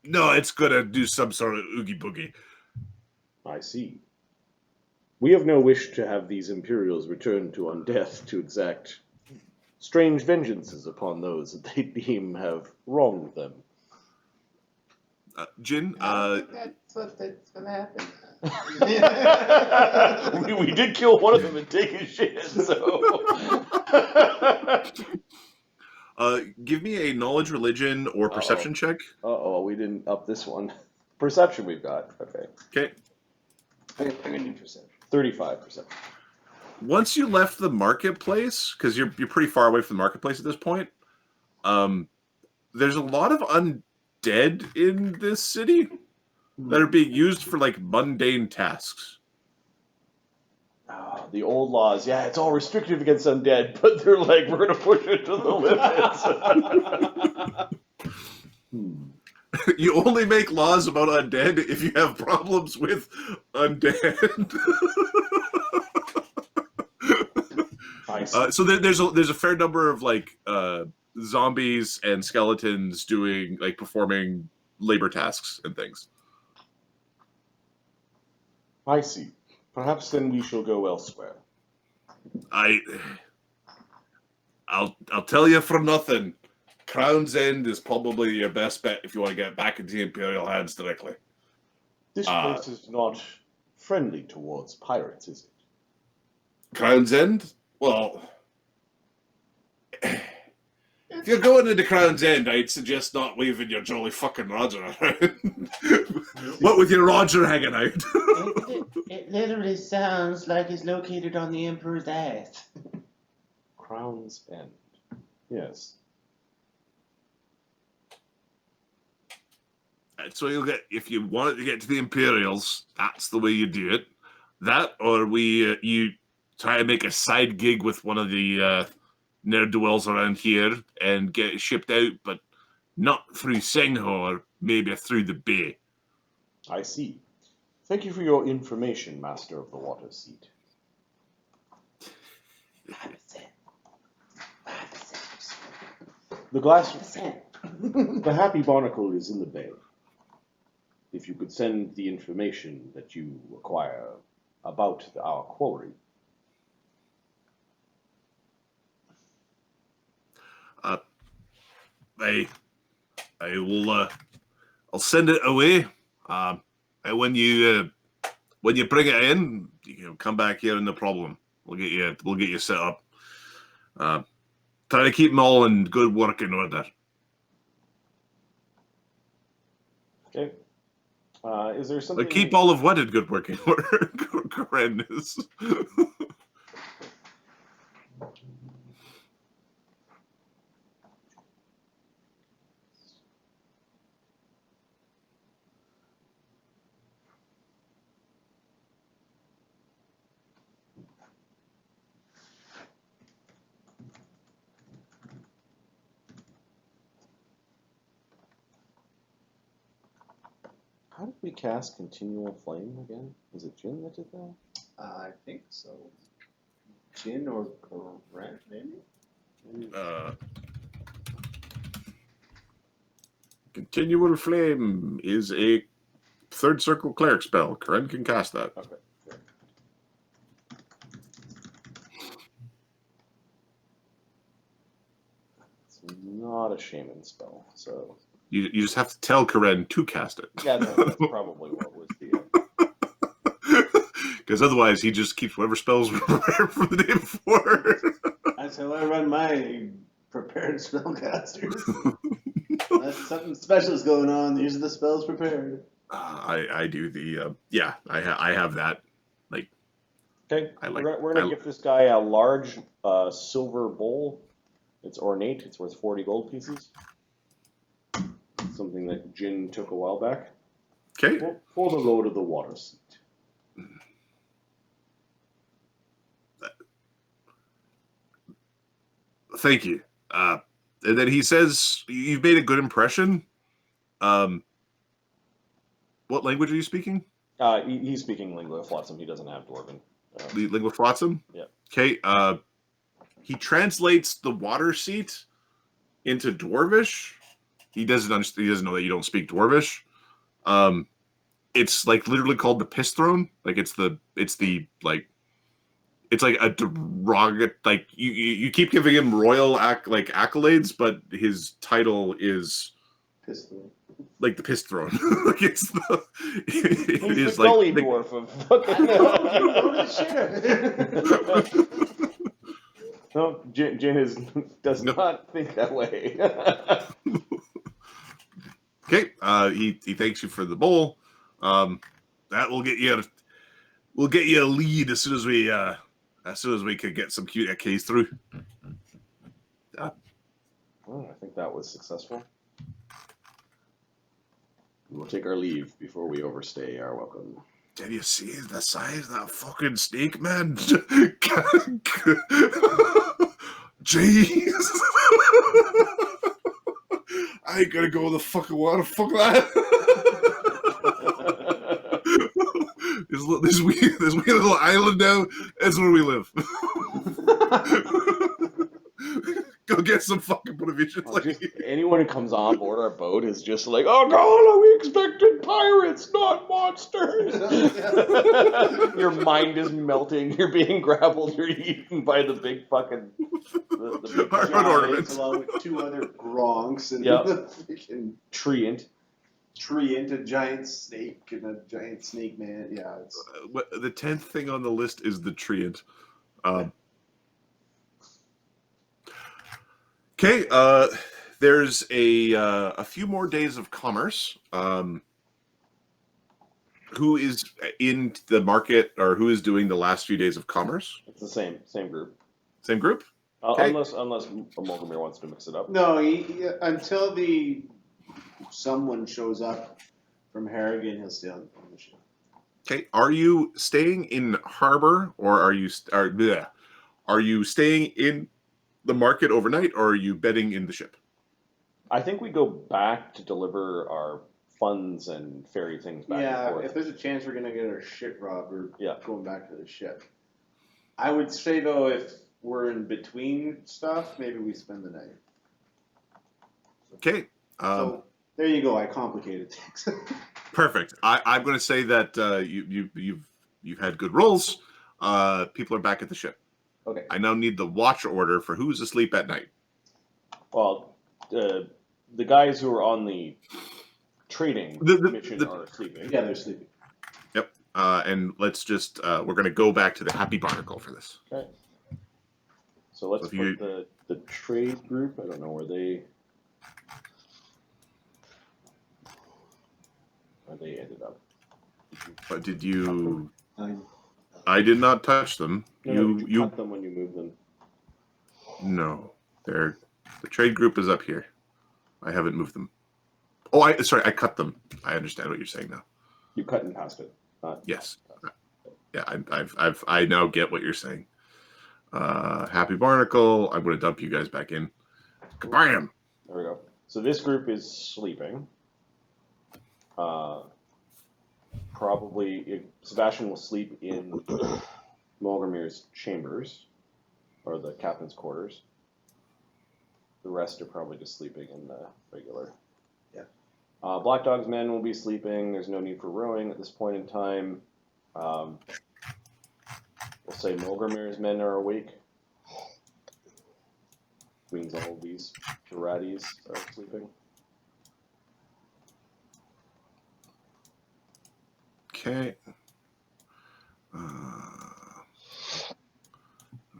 no, it's going to do some sort of oogie boogie. I see. We have no wish to have these Imperials return to Undeath to exact strange vengeances upon those that they deem have wronged them. Jin, I think that's gonna happen. we did kill one of them and take his shit, so... give me a knowledge, religion, or perception check. Uh-oh, we didn't up this one. Perception we've got. Okay. Okay. I'm gonna do perception. 35%. Once you left the marketplace, because you're pretty far away from the marketplace at this point, there's a lot of undead in this city that are being used for like mundane tasks. The old laws, yeah, it's all restrictive against undead, but they're like, we're gonna push it to the limits. You only make laws about undead if you have problems with undead. So there's a fair number of like zombies and skeletons doing like performing labor tasks and things. I see. Perhaps then we shall go elsewhere. I'll tell you for nothing. Crown's End is probably your best bet if you want to get back into the Imperial hands directly. This place is not friendly towards pirates, is it? Crown's End? Well, if you're going into Crown's End, I'd suggest not waving your jolly fucking Roger around. What with your Roger hanging out? It literally sounds like it's located on the Emperor's ass. Crown's End. Yes. So you'll get, if you wanted to get to the Imperials, that's the way you do it. That, or you try to make a side gig with one of the ne'er-do-wells around here and get it shipped out, but not through Senghor, maybe through the bay. I see. Thank you for your information, Master of the Water Seat. 5%. 5%. The glass... 5%. The Happy Barnacle is in the bay. If you could send the information that you require about our quarry. I will. I'll send it away. And when you bring it in, you can come back here. No problem. We'll get you set up. Try to keep them all in good working order. Okay. Is there something? But keep all of what in good working order? Horrendous. How did we cast Continual Flame again? Was it Jin that did that? I think so. Jin or Ren, maybe? Continual Flame is a third circle cleric spell. Karen can cast that. Okay. Good. It's not a shaman spell, so... You just have to tell Karen to cast it. Yeah, that's probably what was the. Because otherwise, he just keeps whatever spells were prepared from the day before. That's how I run my prepared spellcasters. Unless something special is going on, these are the spells prepared. I do the I have that. Like, Okay, I like- we're gonna give this guy a large silver bowl. It's ornate. It's worth 40 gold pieces. Something that Jin took a while back. okay. For the load of the water seat. Thank you. And then he says, "You've made a good impression." What language are you speaking? He's speaking lingua flotsam. He doesn't have dwarven. The lingua flotsam. Yeah. Okay. He translates the water seat into Dwarvish. He doesn't understand. He doesn't know that you don't speak Dwarvish. It's like literally called the piss throne. Like it's like a derogatory. Like you keep giving him royal accolades, but his title is Pistol. like the piss throne. Like it's the. It He's is the like gully dwarf of fucking. No, Jin does not think that way. Okay. He thanks you for the bowl. That will get you. We'll get you a lead as soon as we could get some cute Ks through. Oh, I think that was successful. We'll take our leave before we overstay our welcome. Can you see the size of that fucking snake, man? Jeez. I ain't gonna go in the fucking water. Fuck that. This wee little island now. That's where we live. Go get some fucking motivation. Anyone who comes on board our boat is just like, oh god, we expected pirates, not monsters. Your mind is melting. You're being grappled. You're eaten by the big fucking the big Hard ornaments. Along with two other gronks and Yep. a freaking treant. tree and a giant snake and a giant snake man. Yeah, it's The 10th thing on the list is the treant. Okay, there's a few more days of commerce. Who is in the market, or who is doing the last few days of commerce? It's the same group. Same group? Okay. Unless Molgromere wants to mix it up. no. He until someone shows up from Harrigan, he'll stay on the ship. Okay, are you staying in harbor, or are you staying in the market overnight, or are you bedding in the ship? I think we go back to deliver our funds and ferry things back and Yeah, forth. if there's a chance we're gonna get our shit robbed, we're Yeah. going back to the ship. I would say though, if we're in between stuff, maybe we spend the night. Okay, So there you go. I complicated things. perfect. I'm going to say that you've had good rolls. People are back at the ship. Okay. I now need the watch order for who's asleep at night. Well, the guys who are on the trading mission are sleeping. Yeah, they're sleeping. Yep. And let's just we're going to go back to the Happy Barnacle for this. Okay. So let's So if you- put the trade group. I don't know where they ended up. But did you? Fine. I did not touch them. No, you cut them when you move them. No, the trade group is up here. I haven't moved them. Oh, I cut them. I understand what you're saying now. You cut and passed it. Yes. Yeah, I now get what you're saying. Happy Barnacle. I'm going to dump you guys back in. Kabam! There we go. So this group is sleeping. Probably Sebastian will sleep in Molgromere's chambers, or the captain's quarters. The rest are probably just sleeping in the regular. Yeah. Black Dog's men will be sleeping. There's no need for rowing at this point in time. We'll say Molgromere's men are awake. Means all these Pirates are sleeping. Okay. I'll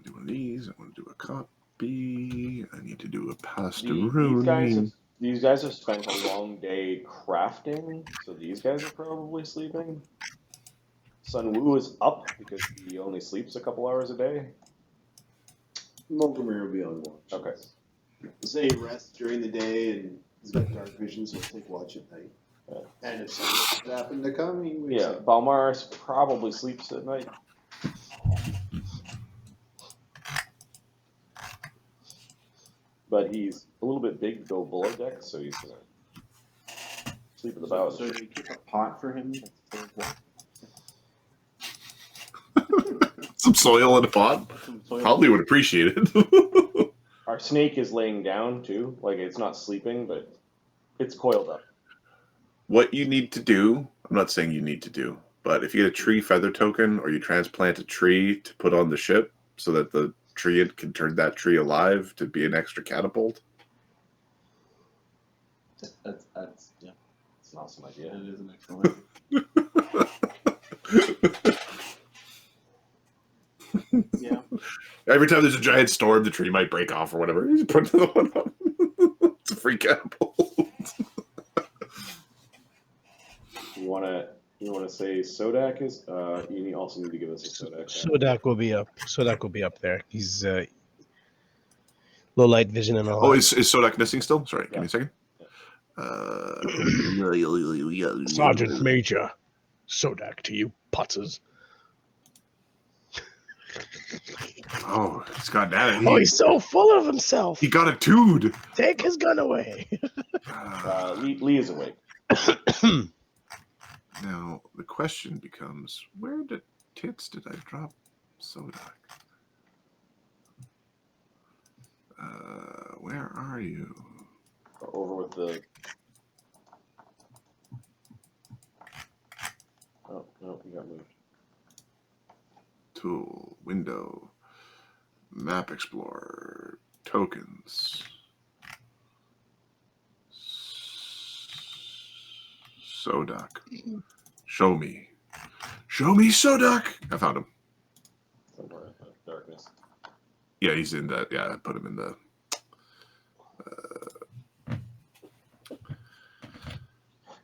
do one of these. I want to do a copy. I need to do a pastoroni. These guys have spent a long day crafting, so these guys are probably sleeping. Sun Wu is up because he only sleeps a couple hours a day. Molgromere will be on watch. Okay. Say he rests during the day and he's got dark vision, so he'll take watch at night. And if something happened to come, he wakes Yeah, up. Balmaris probably sleeps at night. But he's a little bit big to go below deck, so he's gonna sleep at the bow. So do you keep a pot for him? Some soil in a pot. Probably would appreciate it. Our snake is laying down too. Like it's not sleeping, but it's coiled up. What you need to do, I'm not saying you need to do, but if you get a tree feather token or you transplant a tree to put on the ship so that the tree can turn that tree alive to be an extra catapult. That's yeah. It's an awesome idea. It is an excellent. Yeah. Every time there's a giant storm, the tree might break off or whatever. You just put another one up. It's a free catapult. You wanna say Sodak is? You also need to give us a Sodak. Sodak will be up. Sodak will be up there. He's low light vision and all. Oh, that. is Sodak missing still? Sorry, Yeah. give me a second. Sergeant Major Sodak to you, putzes. Oh, he's got that. Oh, he's so full of himself. He got a dude. Take his gun away. Lee is awake. Now the question becomes: where did I drop Sodak? Where are you? Over with the. Oh no, he got moved. Tool, window, map explorer, tokens. Sodak. Show me Sodak. I found him. Somewhere in the darkness. Yeah, he's in that. Yeah, I put him in the.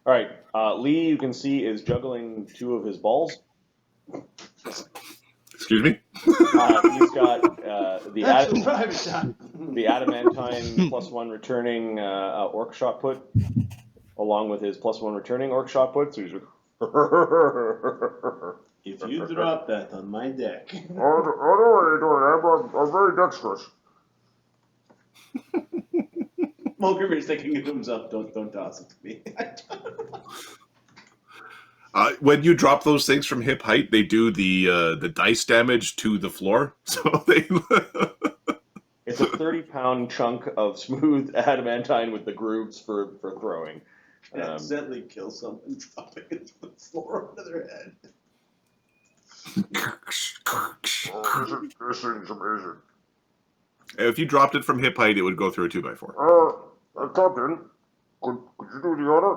All right, Lee, you can see is juggling two of his balls. Excuse me. He's got That's a private shot. the adamantine +1 returning orc shot put, along with his +1 returning orc shot put. So he's If you drop that on my deck. I'm very dexterous. Molgromere's thinking to himself, don't toss it to me. When you drop those things from hip height, they do the dice damage to the floor. So they. It's a 30-pound chunk of smooth adamantine with the grooves for throwing. Accidentally kill someone dropping it to the floor under their head. This thing's amazing. If you dropped it from hip height, it would go through a 2x4. Captain, could you do the honor?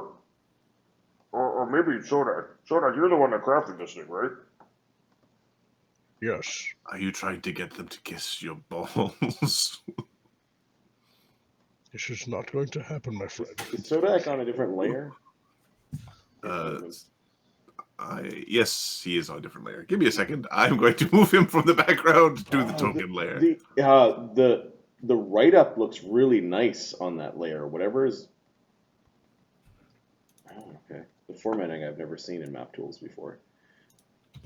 Or maybe Sodak. Sodak, you're the one that crafted this thing, right? Yes. Are you trying to get them to kiss your balls? This is not going to happen, my friend. Is Sodak on a different layer? Yes, he is on a different layer. Give me a second. I'm going to move him from the background to the token layer. The write-up looks really nice on that layer. Whatever is... Oh, okay. The formatting I've never seen in map tools before.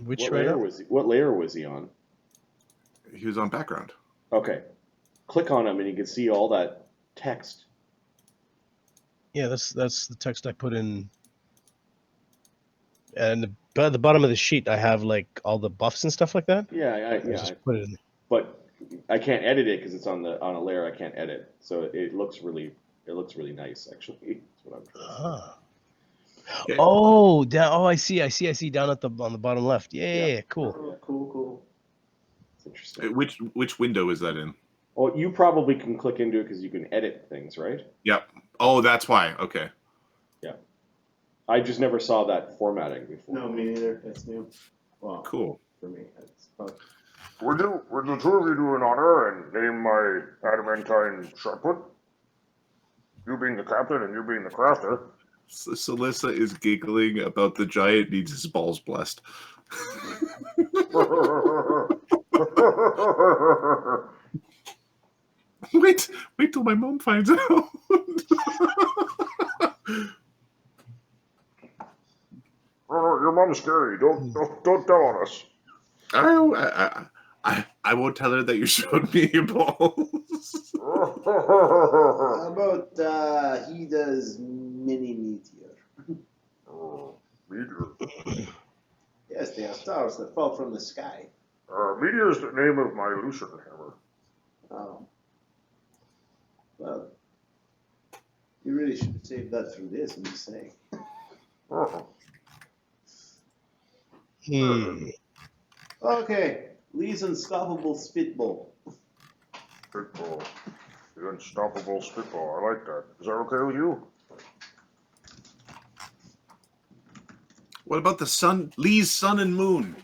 Which What layer was he on? He was on background. Okay. Click on him and you can see all that text. Yeah, that's the text I put in. And at the bottom of the sheet, I have like all the buffs and stuff like that. Yeah, I just put it in. but I can't edit it because it's on a layer I can't edit. So it looks really nice actually. That's what I'm trying to say. Ah. Okay. Oh, down. Oh, I see down at on the bottom left. Yeah, cool. Oh, cool. It's interesting. Which window is that in? Well, you probably can click into it because you can edit things, right? Yep. Oh, that's why. Okay. Yeah. I just never saw that formatting before. No, me neither. It's new. Well, Cool. for me. It's probably... Would the two of you do an honor and name my adamantine shotput? You being the captain and you being the crafter. Celissa is giggling about the giant needs his balls blessed. Wait till my mom finds out. Oh, your mom's scary. Don't tell on us. I won't tell her that you showed me your balls. How about he does mini meteor? Meteor. Yes, they are stars that fall from the sky. Meteor is the name of my illusion hammer. Oh. Well, you really should have saved that through this, I'm just saying. Okay, Lee's unstoppable spitball. Spitball. The unstoppable spitball. I like that. Is that okay with you? What about the sun? Lee's sun and moon.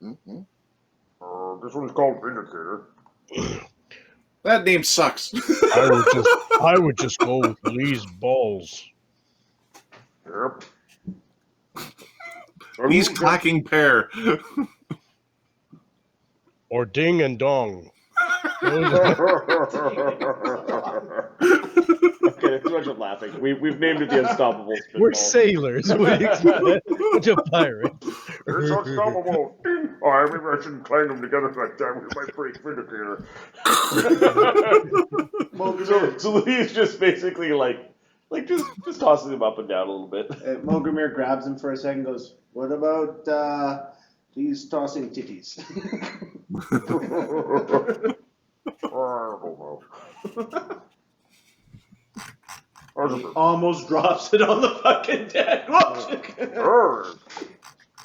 This one's called Vindicator. That name sucks. I would just go with Lee's balls. Yep. Lee's clacking pear. Or ding and dong. Okay, too much of laughing. We've named it the Unstoppable Spitball. We're sailors. What do you expect? Bunch of pirates. It's unstoppable. Oh, maybe I shouldn't clang them together like that. We might break Vindicator. So Lee's just basically like just tossing him up and down a little bit. Molgromere grabs him for a second and goes, what about these tossing titties? He almost drops it on the fucking deck.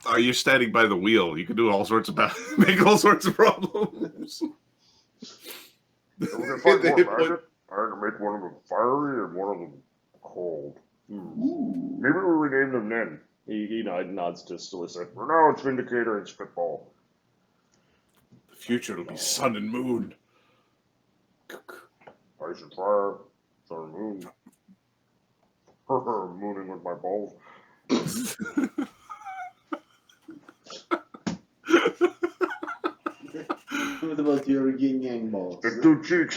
Are you standing by the wheel? You can do all sorts of make all sorts of problems. We can find more magic. I can make one of them fiery and one of them cold. Maybe we'll rename them then. He nods to Stalissa. For now, it's Vindicator and Spitball. The future will be sun and moon. Ice and fire, sun and moon. Mooning with my balls. What about your yin yang balls? The two cheeks.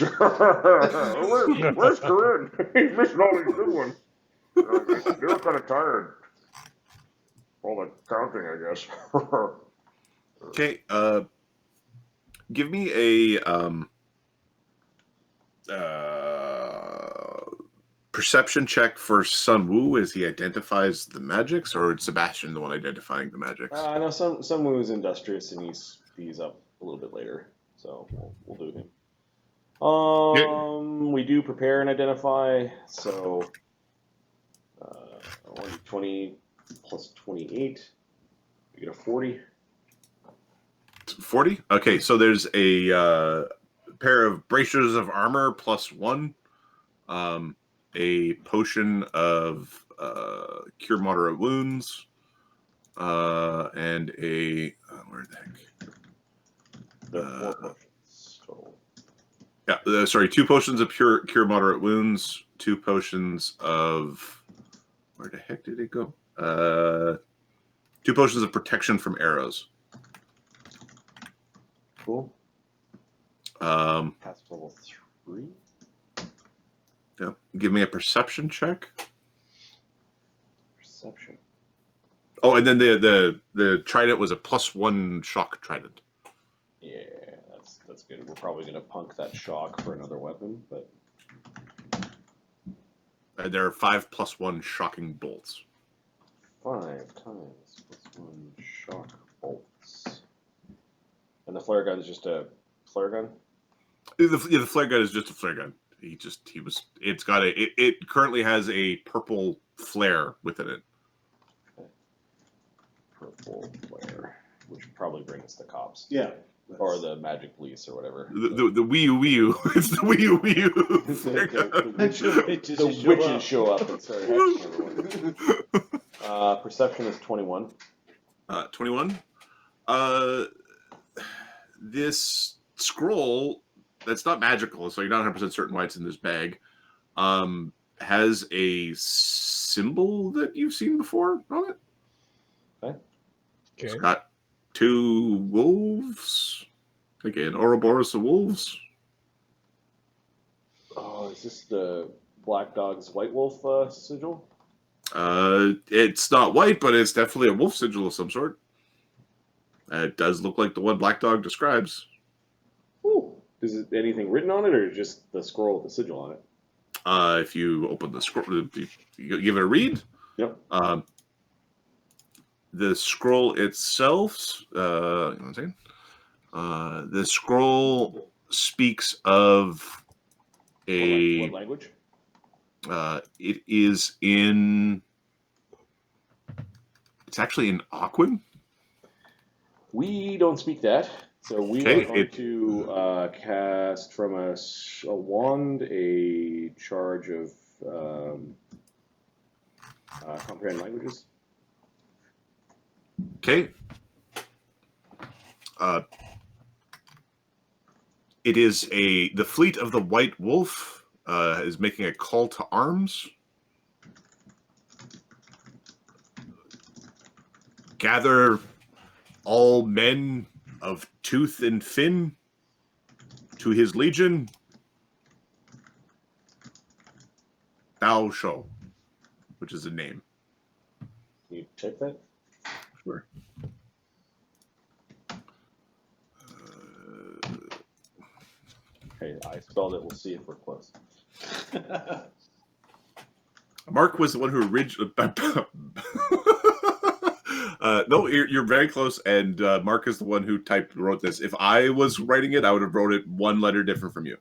Where's Corinne? He's missing all these good ones. They were kind of tired. All the counting, I guess. Okay, give me a perception check for Sun Wu as he identifies the magics, or is Sebastian the one identifying the magics? I know some Wu is industrious and he's up a little bit later, so we'll do him. We do prepare and identify, so 20 plus 28, we get a 40. 40? Okay, so there's a pair of bracers of armor plus 1, a potion of cure moderate wounds, and a where the heck? There are 4 potions total. Yeah, sorry, 2 potions of cure moderate wounds, 2 potions of where the heck did it go? 2 potions of protection from arrows. Cool. Past level 3. Yeah. Give me a perception check. Perception. Oh, and then the trident was a +1 shock trident. Yeah, that's good. We're probably gonna punk that shock for another weapon, but There are 5 +1 shocking bolts. 5 times +1 shock bolts. And the flare gun is just a flare gun? The flare gun is just a flare gun. It currently has a purple flare within it. Okay. Purple flare, which probably brings the cops. Yeah. Or the magic police or whatever. The Wii U. It's the Wii U. The witches show up and start hexing everyone. Perception is 21. 21. This scroll that's not magical, so you're not 100% certain why it's in this bag, has a symbol that you've seen before on it. Okay. It's got 2 wolves. Again, Ouroboros of wolves. Oh, is this the Black Dog's White Wolf sigil? It's not white, but it's definitely a wolf sigil of some sort. It does look like the one Black Dog describes. Ooh. Is it anything written on it, or just the scroll with the sigil on it? If you open the scroll, you give it a read. Yep. The scroll itself, the scroll speaks of What language? It is in. It's actually in Aquan. We don't speak that, so we are going to cast from a wand a charge of comprehend languages. Okay. It is the fleet of the White Wolf is making a call to arms. Gather all men of tooth and fin to his legion. Thou Shou, which is a name. Can you check that? Sure. Okay, I spelled it. We'll see if we're close. Mark was the one who originally. No, you're very close, and Mark is the one who wrote this. If I was writing it, I would have wrote it one letter different from you.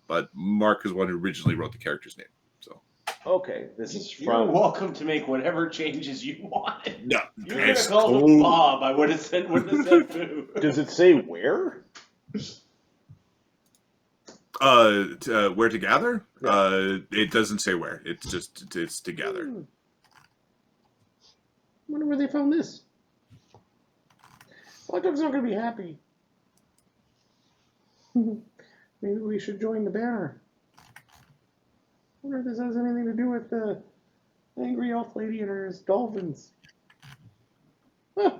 But Mark is the one who originally wrote the character's name. So. Okay, this is You're from. welcome to make whatever changes you want. No, You're gonna call him Bob. I would have said Boo. Does it say where? Where to gather? Yeah. It doesn't say where. It's to gather. I wonder where they found this. Black Dog's not going to be happy. Maybe we should join the banner. I wonder if this has anything to do with the angry elf lady and her dolphins. Huh.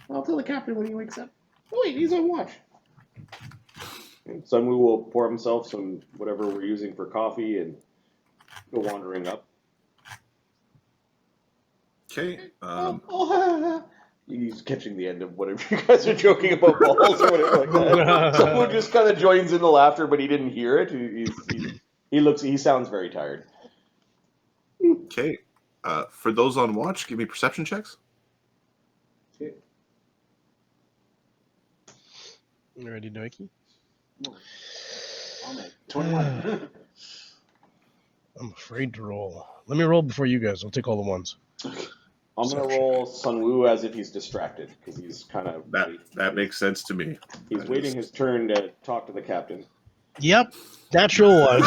I'll tell the captain when he wakes up. Oh wait, he's on watch. And Sunwoo will pour himself some whatever we're using for coffee and go wandering up. Okay. He's catching the end of whatever you guys are joking about balls or whatever like that. Someone just kind of joins in the laughter, but he didn't hear it. He sounds very tired. Okay. For those on watch, give me perception checks. Okay. You ready, Noiki? I'll make 21. I'm afraid to roll. Let me roll before you guys. I'll take all the ones. I'm going to roll Sunwoo as if he's distracted, because he's kind of... That makes sense to me. He's waiting his turn to talk to the captain. Yep. Natural one.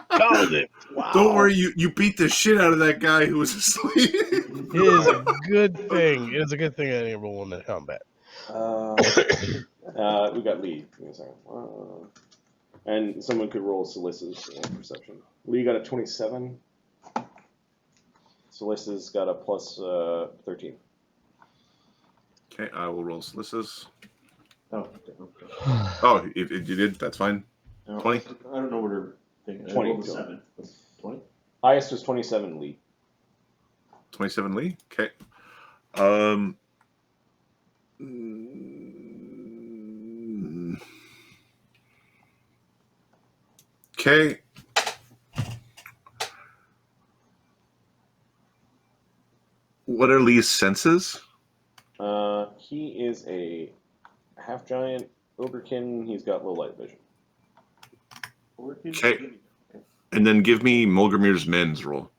Called it. Wow. Don't worry, you beat the shit out of that guy who was asleep. It is a good thing. It is a good thing I didn't roll in that combat. We got Lee. Give me a second. And someone could roll Salissa's perception. Lee got a 27. Salissa's got a plus 13. Okay, I will roll Salissa's. Oh, okay. Oh, if you did, that's fine. No, 20? I don't know what her thing is. 27. 20? Highest was 27, Lee. 27 Lee? Okay. Okay. What are Lee's senses? He is a half giant ogrekin. He's got low light vision. Okay. And then give me Molgromere's men's roll.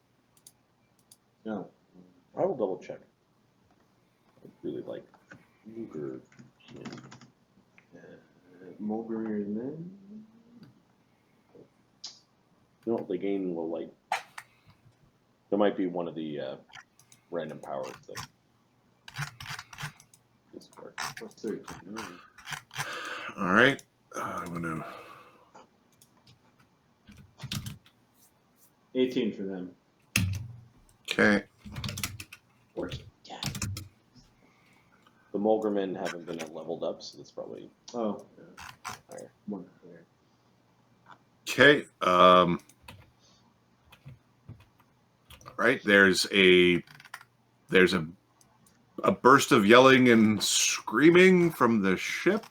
No. I will double check. I really like ogre. Molgromere men. No, they gain low light. There might be one of the random powers that discard. Plus 13. All right. I'm going to... 18 for them. Okay. 14. Yeah. The Molgromere haven't been leveled up, so that's probably Oh, higher. one higher. Okay. All right. There's a burst of yelling and screaming from the ship.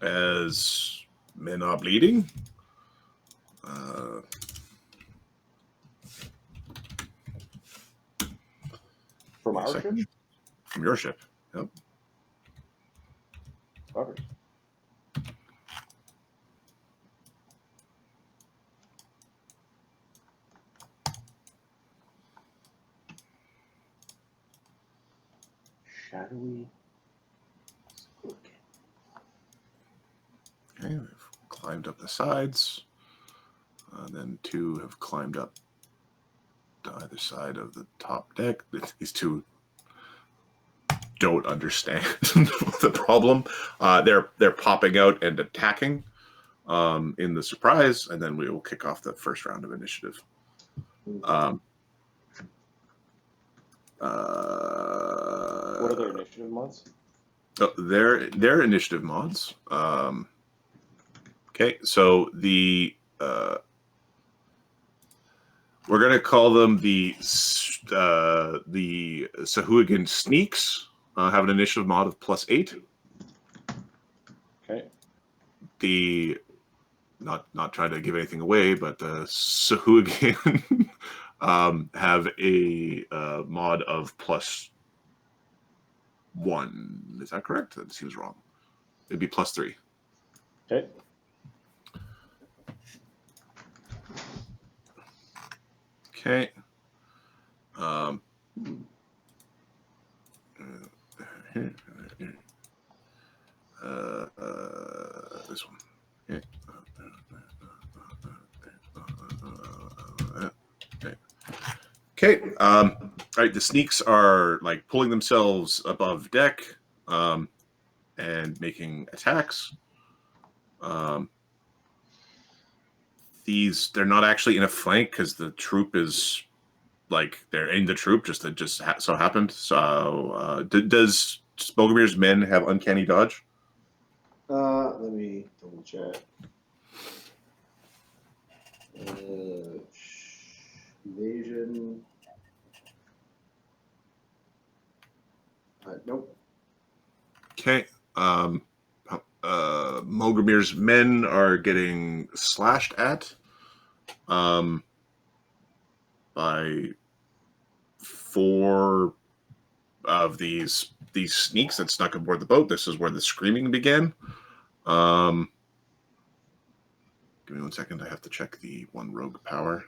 As men are bleeding. From our ship? From your ship. Yep. Covered. Shadowy. Okay, we've climbed up the sides. Then two have climbed up to either side of the top deck. These two don't understand the problem. They're popping out and attacking in the surprise, and then we will kick off the first round of initiative. What are their initiative mods? Their initiative mods. Okay, so the we're going to call them the Sahuagin Sneaks. Have an initiative mod of +8. Okay. The not trying to give anything away, but the Sahuagin have a mod of +1. Is that correct? That seems wrong. It'd be +3. Okay. Okay. This one. Okay. Okay. All right. The sneaks are like pulling themselves above deck and making attacks. They're not actually in a flank because the troop is like they're in the troop. So happened. So does Molgromere's men have uncanny dodge? Let me double check. Evasion. Nope. Okay. Molgromere's men are getting slashed at by 4 of these sneaks that snuck aboard the boat. This is where the screaming began. Give me 1 second. I have to check the one rogue power.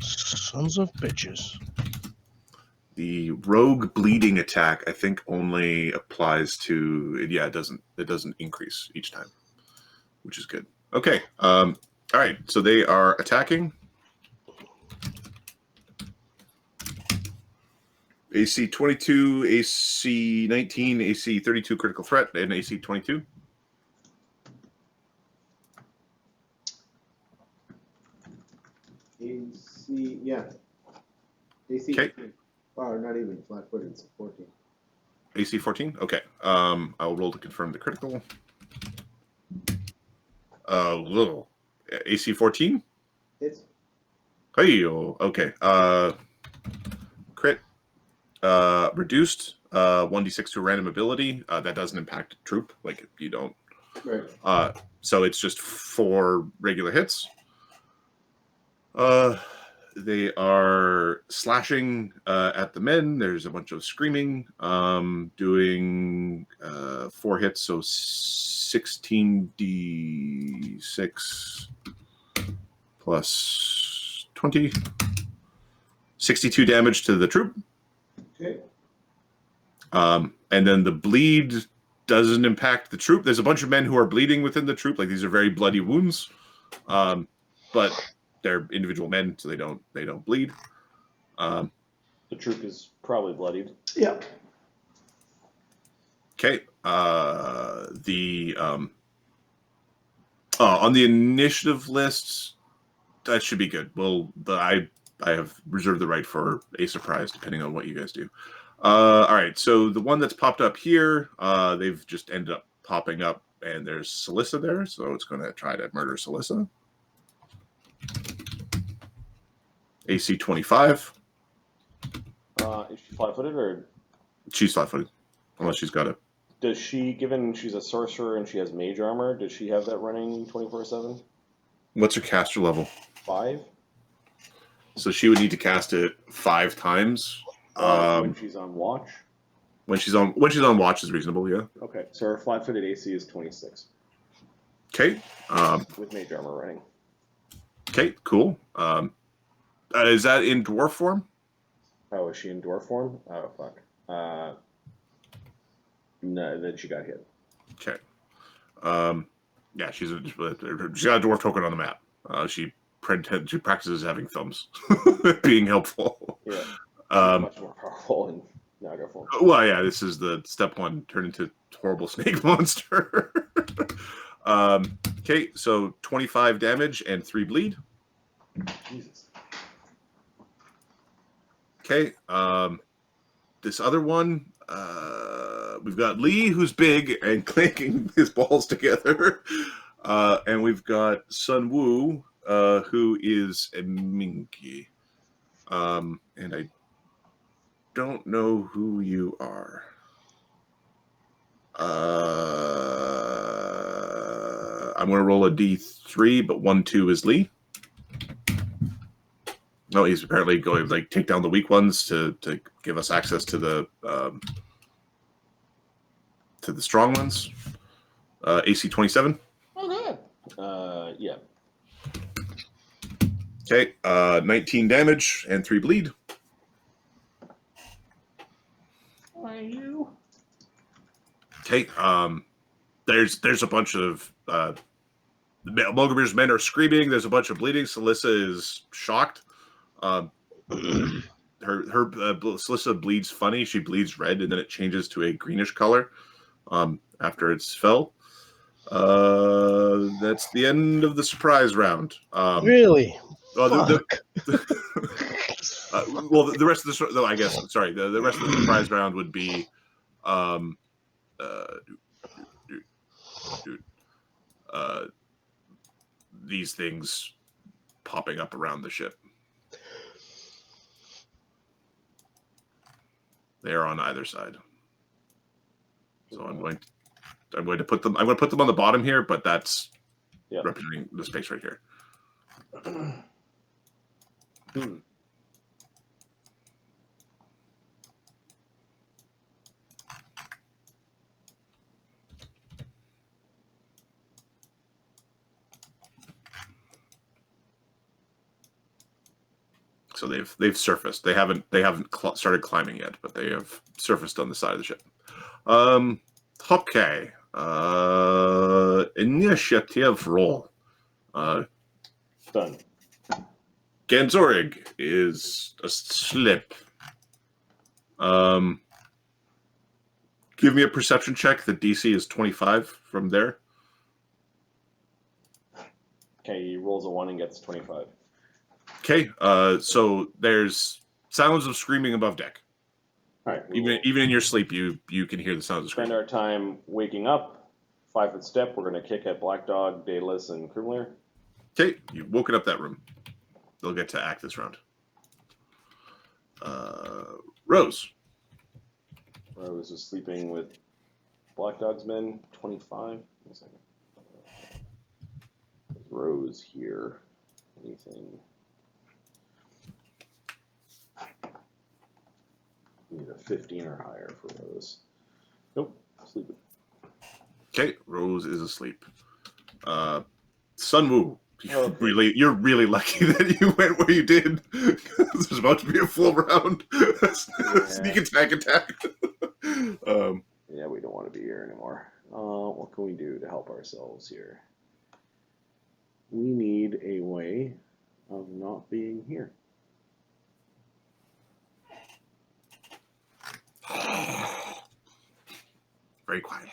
Sons of bitches. The rogue bleeding attack, I think, only applies to it doesn't increase each time, which is good. Okay. All right. So they are attacking. AC 22, AC 19, AC 32 critical threat, and AC 22. AC, yeah. AC. Okay. Oh, not even flat footed. It's 14. AC 14? Okay. I'll roll to confirm the critical. Little. AC 14? It's Hey, okay. Crit. Reduced. 1d6 to a random ability. That doesn't impact troop. Like, you don't. right. So it's just 4 regular hits. They are slashing at the men. There's a bunch of screaming. Doing 4 hits, so 16d6 plus 20. 62 damage to the troop. Okay. And then the bleed doesn't impact the troop. There's a bunch of men who are bleeding within the troop. Like these are very bloody wounds, but they're individual men, so they don't bleed. The troop is probably bloodied. Yeah. Okay. On the initiative list, that should be good. Well, I have reserved the right for a surprise depending on what you guys do. All right. So the one that's popped up here, they've just ended up popping up, and there's Celissa there, so it's going to try to murder Celissa. AC 25. Is she flat-footed or? She's flat-footed, unless she's got it. Does she, given she's a sorcerer and she has mage armor, does she have that running 24/7? What's her caster level? 5? So she would need to cast it 5 times. When she's on watch? When she's on watch is reasonable, yeah. Okay, so her flat-footed AC is 26. Okay. With mage armor running. Okay, cool. Is that in dwarf form? Oh, is she in dwarf form? Oh, fuck. No, then she got hit. Okay. Yeah, she's got a dwarf token on the map. She practices having thumbs, being helpful. Yeah. Much more powerful in Naga form. Well, yeah, this is the step 1, turn into horrible snake monster. Okay, so 25 damage and 3 bleed. Jesus. Okay, this other one, we've got Lee, who's big and clanking his balls together, and we've got Sun Wu, who is a minky, and I don't know who you are. I'm going to roll a D3, but 1, 2 is Lee. No, he's apparently going to take down the weak ones to give us access to the strong ones. AC 27. Oh, good. Yeah. Okay, 19 damage and 3 bleed. Why you? Okay, there's a bunch of Molgromere's men are screaming. There's a bunch of bleeding. Celissa is shocked. Celissa bleeds funny. She bleeds red, and then it changes to a greenish color after it's fell. That's the end of the surprise round. Really? Well, the rest of the I guess sorry the rest of the surprise round would be these things popping up around the ship. They are on either side. So I'm going to put them on the bottom here, but that's representing the space right here. So they've surfaced. They haven't started climbing yet, but they have surfaced on the side of the ship. Okay. Initiative roll. Done. Ganzorig is asleep. Give me a perception check. The DC is 25 from there. Okay, he rolls a 1 and gets 25. Okay, so there's sounds of screaming above deck. All right. Even in your sleep, you can hear the sounds of Spend screaming. our time waking up. 5-foot step. We're going to kick at Black Dog, Daedalus, and Krumler. Okay, you've woken up that room. They'll get to act this round. Rose. Rose is sleeping with Black Dog's men. 25. Wait a second. Rose here. Anything? Need a 15 or higher for Rose. Nope, sleeping. Okay, Rose is asleep. Sun Wu. Okay. You're really lucky that you went where you did. There's about to be a full round. Sneak attack. Yeah, we don't want to be here anymore. What can we do to help ourselves here? We need a way of not being here. Very quiet.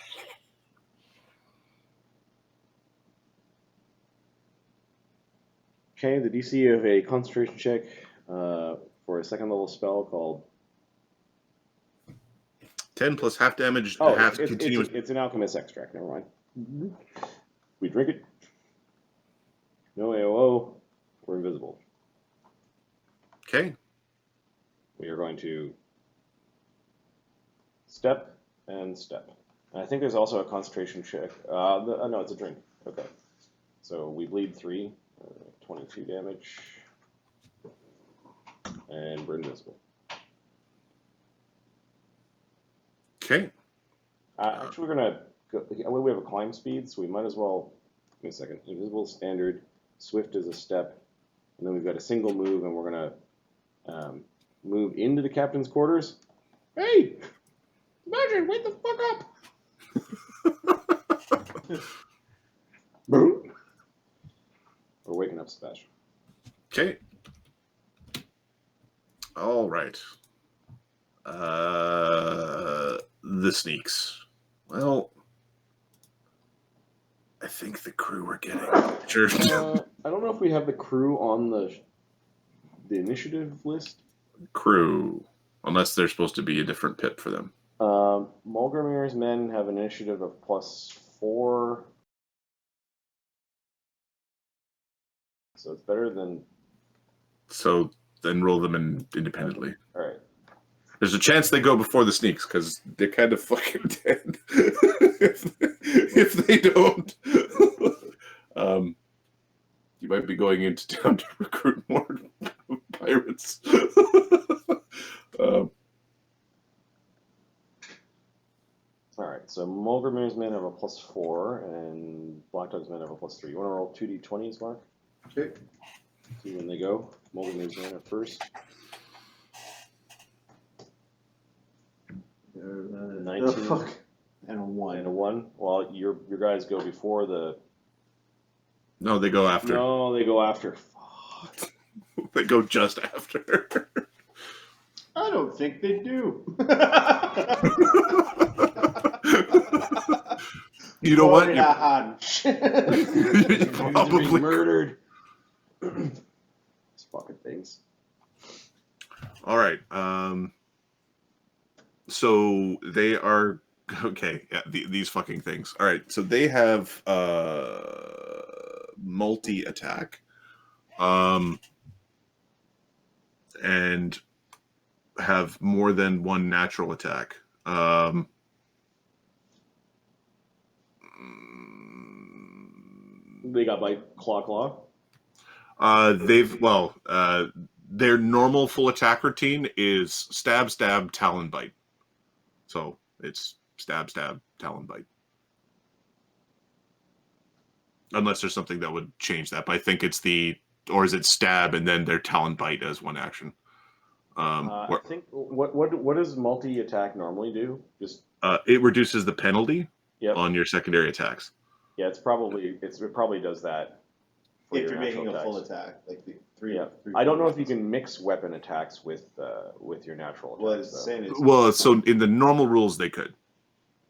Okay, the DC of a concentration check for a second level spell called 10 plus half damage, Oh, half it's, continuous. it's an alchemist extract. Never mind. We drink it. No AOO. We're invisible. Okay. We are going to step and step. And I think there's also a concentration check. No, it's a drink. Okay. So we bleed 3, 22 damage, and we're invisible. Okay. Actually, we're gonna go. We have a climb speed, so we might as well. Give me a second. Invisible, standard, swift is a step, and then we've got a single move, and we're gonna move into the captain's quarters. Hey, Imagine, wake the fuck up! Boom. We're waking up Sebastian. Okay. All right. The sneaks. Well, I think the crew were getting sure. I don't know if we have the crew on the initiative list. Crew, unless they're supposed to be a different pip for them. Molgromere's men have an initiative of +4. So it's better than... So then roll them in independently. All right. There's a chance they go before the sneaks, because they're kind of fucking dead. if they don't. You might be going into town to recruit more pirates. All right, so Molgromere's men have a +4, and Black Dog's men have a +3. You want to roll 2d20s, Mark? Okay. See when they go. Molgromere's men are first. 19. Oh, fuck. And a 1. And a 1. Well, your guys go before the... No, they go after. No, they go after. Fuck. They go just after. I don't think they do. You know what? You're Probably murdered. These fucking things. All right. So they are okay. Yeah, these fucking things. All right. So they have multi attack, and have more than one natural attack. They got by claw. Their normal full attack routine is stab, talon bite. So it's stab, talon bite. Unless there's something that would change that, but I think it's or is it stab and then their talon bite as one action? I think what does multi attack normally do? Just it reduces the penalty Yep. on your secondary attacks. Yeah, it probably does that. For If your you're making a natural full attacks. attack, like the three. Yeah. three I don't know if you can mix weapon attacks with your natural attacks. Well, it's saying it's Well, so in the normal rules they could.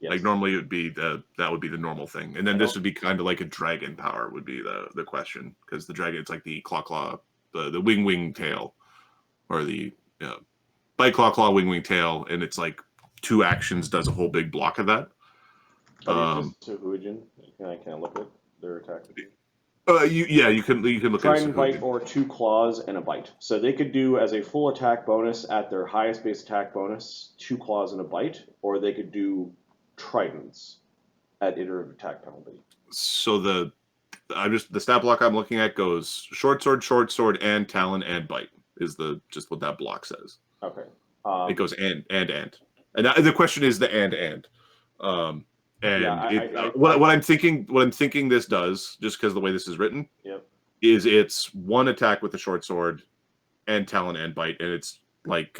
Yes. Like normally it would be that would be the normal thing, and then this would be kind of like a dragon power would be the question, because the dragon, it's like the claw, the wing tail, or the bite claw wing tail, and it's like 2 actions does a whole big block of that. So Huijin, can I look at their attack? You can look Try at and bite or 2 claws and a bite. So they could do as a full attack bonus at their highest base attack bonus 2 claws and a bite, or they could do tridents at iterative attack penalty. So the stat block I'm looking at goes short sword, and talon and bite is just what that block says. Okay. It goes and the question is the and. What I'm thinking this does, just because the way this is written, is it's 1 attack with the short sword and talon and bite, and it's like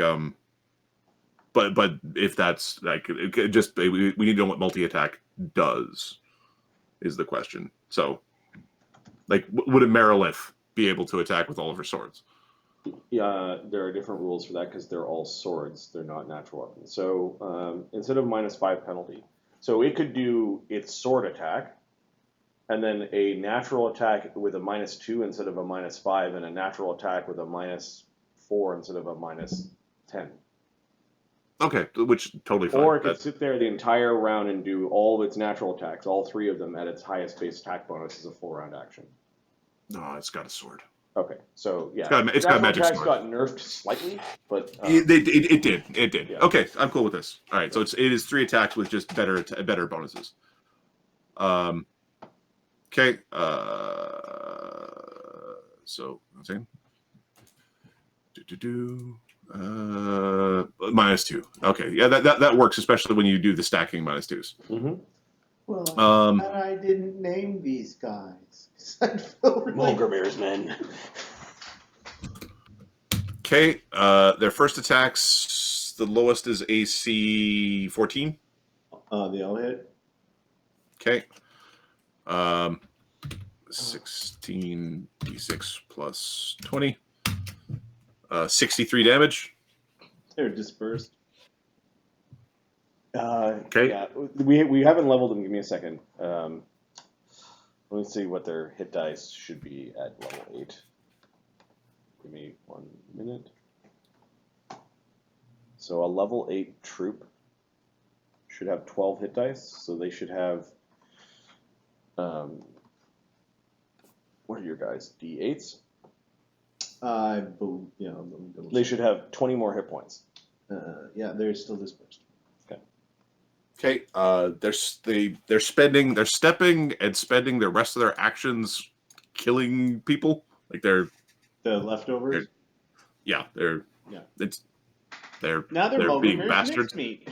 but if that's like just we need to know what multi-attack does is the question. So, like, would a Merilith be able to attack with all of her swords? Yeah, there are different rules for that because they're all swords. They're not natural weapons. So instead of -5 penalty, so it could do its sword attack, and then a natural attack with a -2 instead of a -5, and a natural attack with a -4 instead of a -10. Okay, which totally fine. Or it could sit there the entire round and do all of its natural attacks, all 3 of them at its highest base attack bonus as a full round action. No, it's got a sword. Okay, so yeah, It's got a magic attacks sword. got nerfed slightly, but It did. Yeah. Okay, I'm cool with this. All right, so it is 3 attacks with just better bonuses. Okay. So let's see. -2. Okay, yeah, that works, especially when you do the stacking -2s. Well, I'm glad I didn't name these guys. 'Cause I'd feel really... Molgromere's men. Okay, their first attacks, the lowest is AC 14. They all hit. Okay. 16 d6 plus 20. 63 damage. They're dispersed. Okay. Yeah, we haven't leveled them. Give me a second. Let me see what their hit dice should be at level 8. Give me 1 minute. So a level 8 troop should have 12 hit dice. So they should have. What are your guys? D8s? They should have 20 more hit points. Yeah, they're still dispersed. Okay. They're stepping and spending the rest of their actions killing people. Like The leftovers. they're now they're they're being Molgromere's bastards. mincemeat.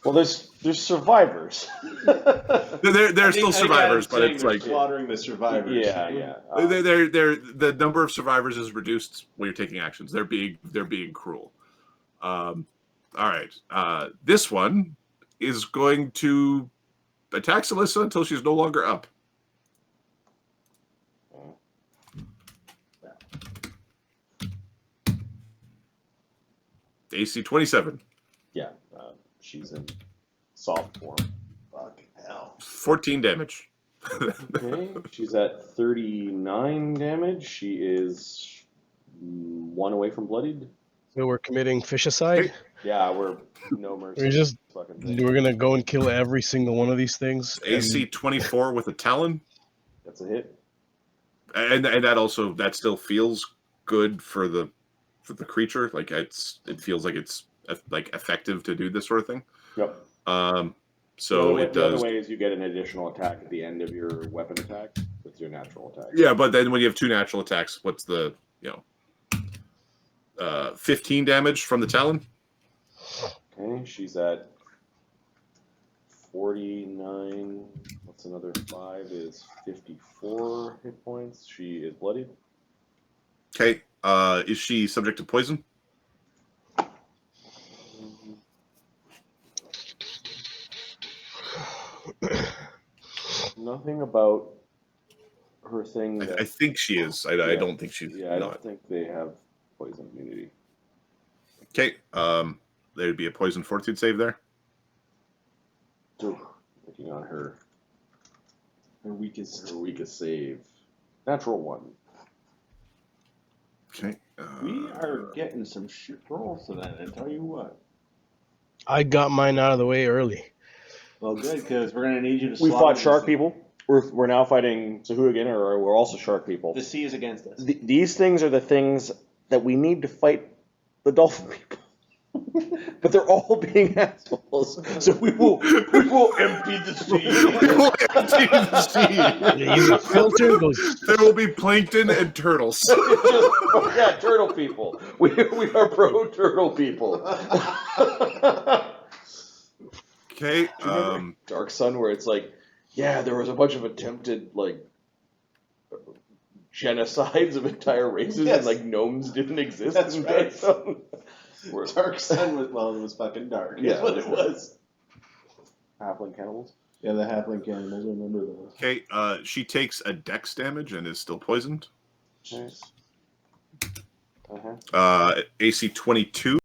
Well, there's survivors. They're still survivors, but it's like slaughtering the survivors. Yeah. they're the number of survivors is reduced when you're taking actions. They're being cruel. All right. This one is going to attack Celissa until she's no longer up. AC 27. Yeah, she's in soft form. Fucking hell. 14 damage. Okay, she's at 39 damage. She is 1 away from bloodied. So we're committing fish-icide. Yeah, we're no mercy. We're gonna go and kill every single one of these things. AC 24 with a talon. That's a hit. And that still feels good for the creature. Like it feels like it's like effective to do this sort of thing. Yep. So it does. The other way is you get an additional attack at the end of your weapon attack with your natural attack. Yeah, but then when you have 2 natural attacks, what's the 15 damage from the talon? Okay, she's at 49. What's another 5 is 54 hit points. She is bloodied. Okay. Is she subject to poison? Nothing about her thing. I think she is. I don't think she's. Yeah, I don't think they have poison immunity. Okay. There'd be a poison fortitude save there. Looking on her weakest save. Natural 1. Okay. We are getting some shit rolls tonight, I tell you what. I got mine out of the way early. Well, good, because we're going to need you to We slaughter fought shark this- people. We're now fighting Sahu again, or we're also shark people. The sea is against us. These things are the things that we need to fight the dolphin people. But they're all being assholes. So we will empty the sea. Yeah, use a filter. Goes. There will be plankton and turtles. Yeah, turtle people. We are pro turtle people. Okay. Dark Sun, where it's like, yeah, there was a bunch of attempted genocides of entire races Yes. and like gnomes didn't exist. That's in right. Dark Sun. Dark Sun was, well, it was fucking dark. Yeah, That's what that's it right. was. Halfling cannibals. Yeah, the halfling cannibals, I remember those. Okay, she takes a dex damage and is still poisoned. Nice. AC 22.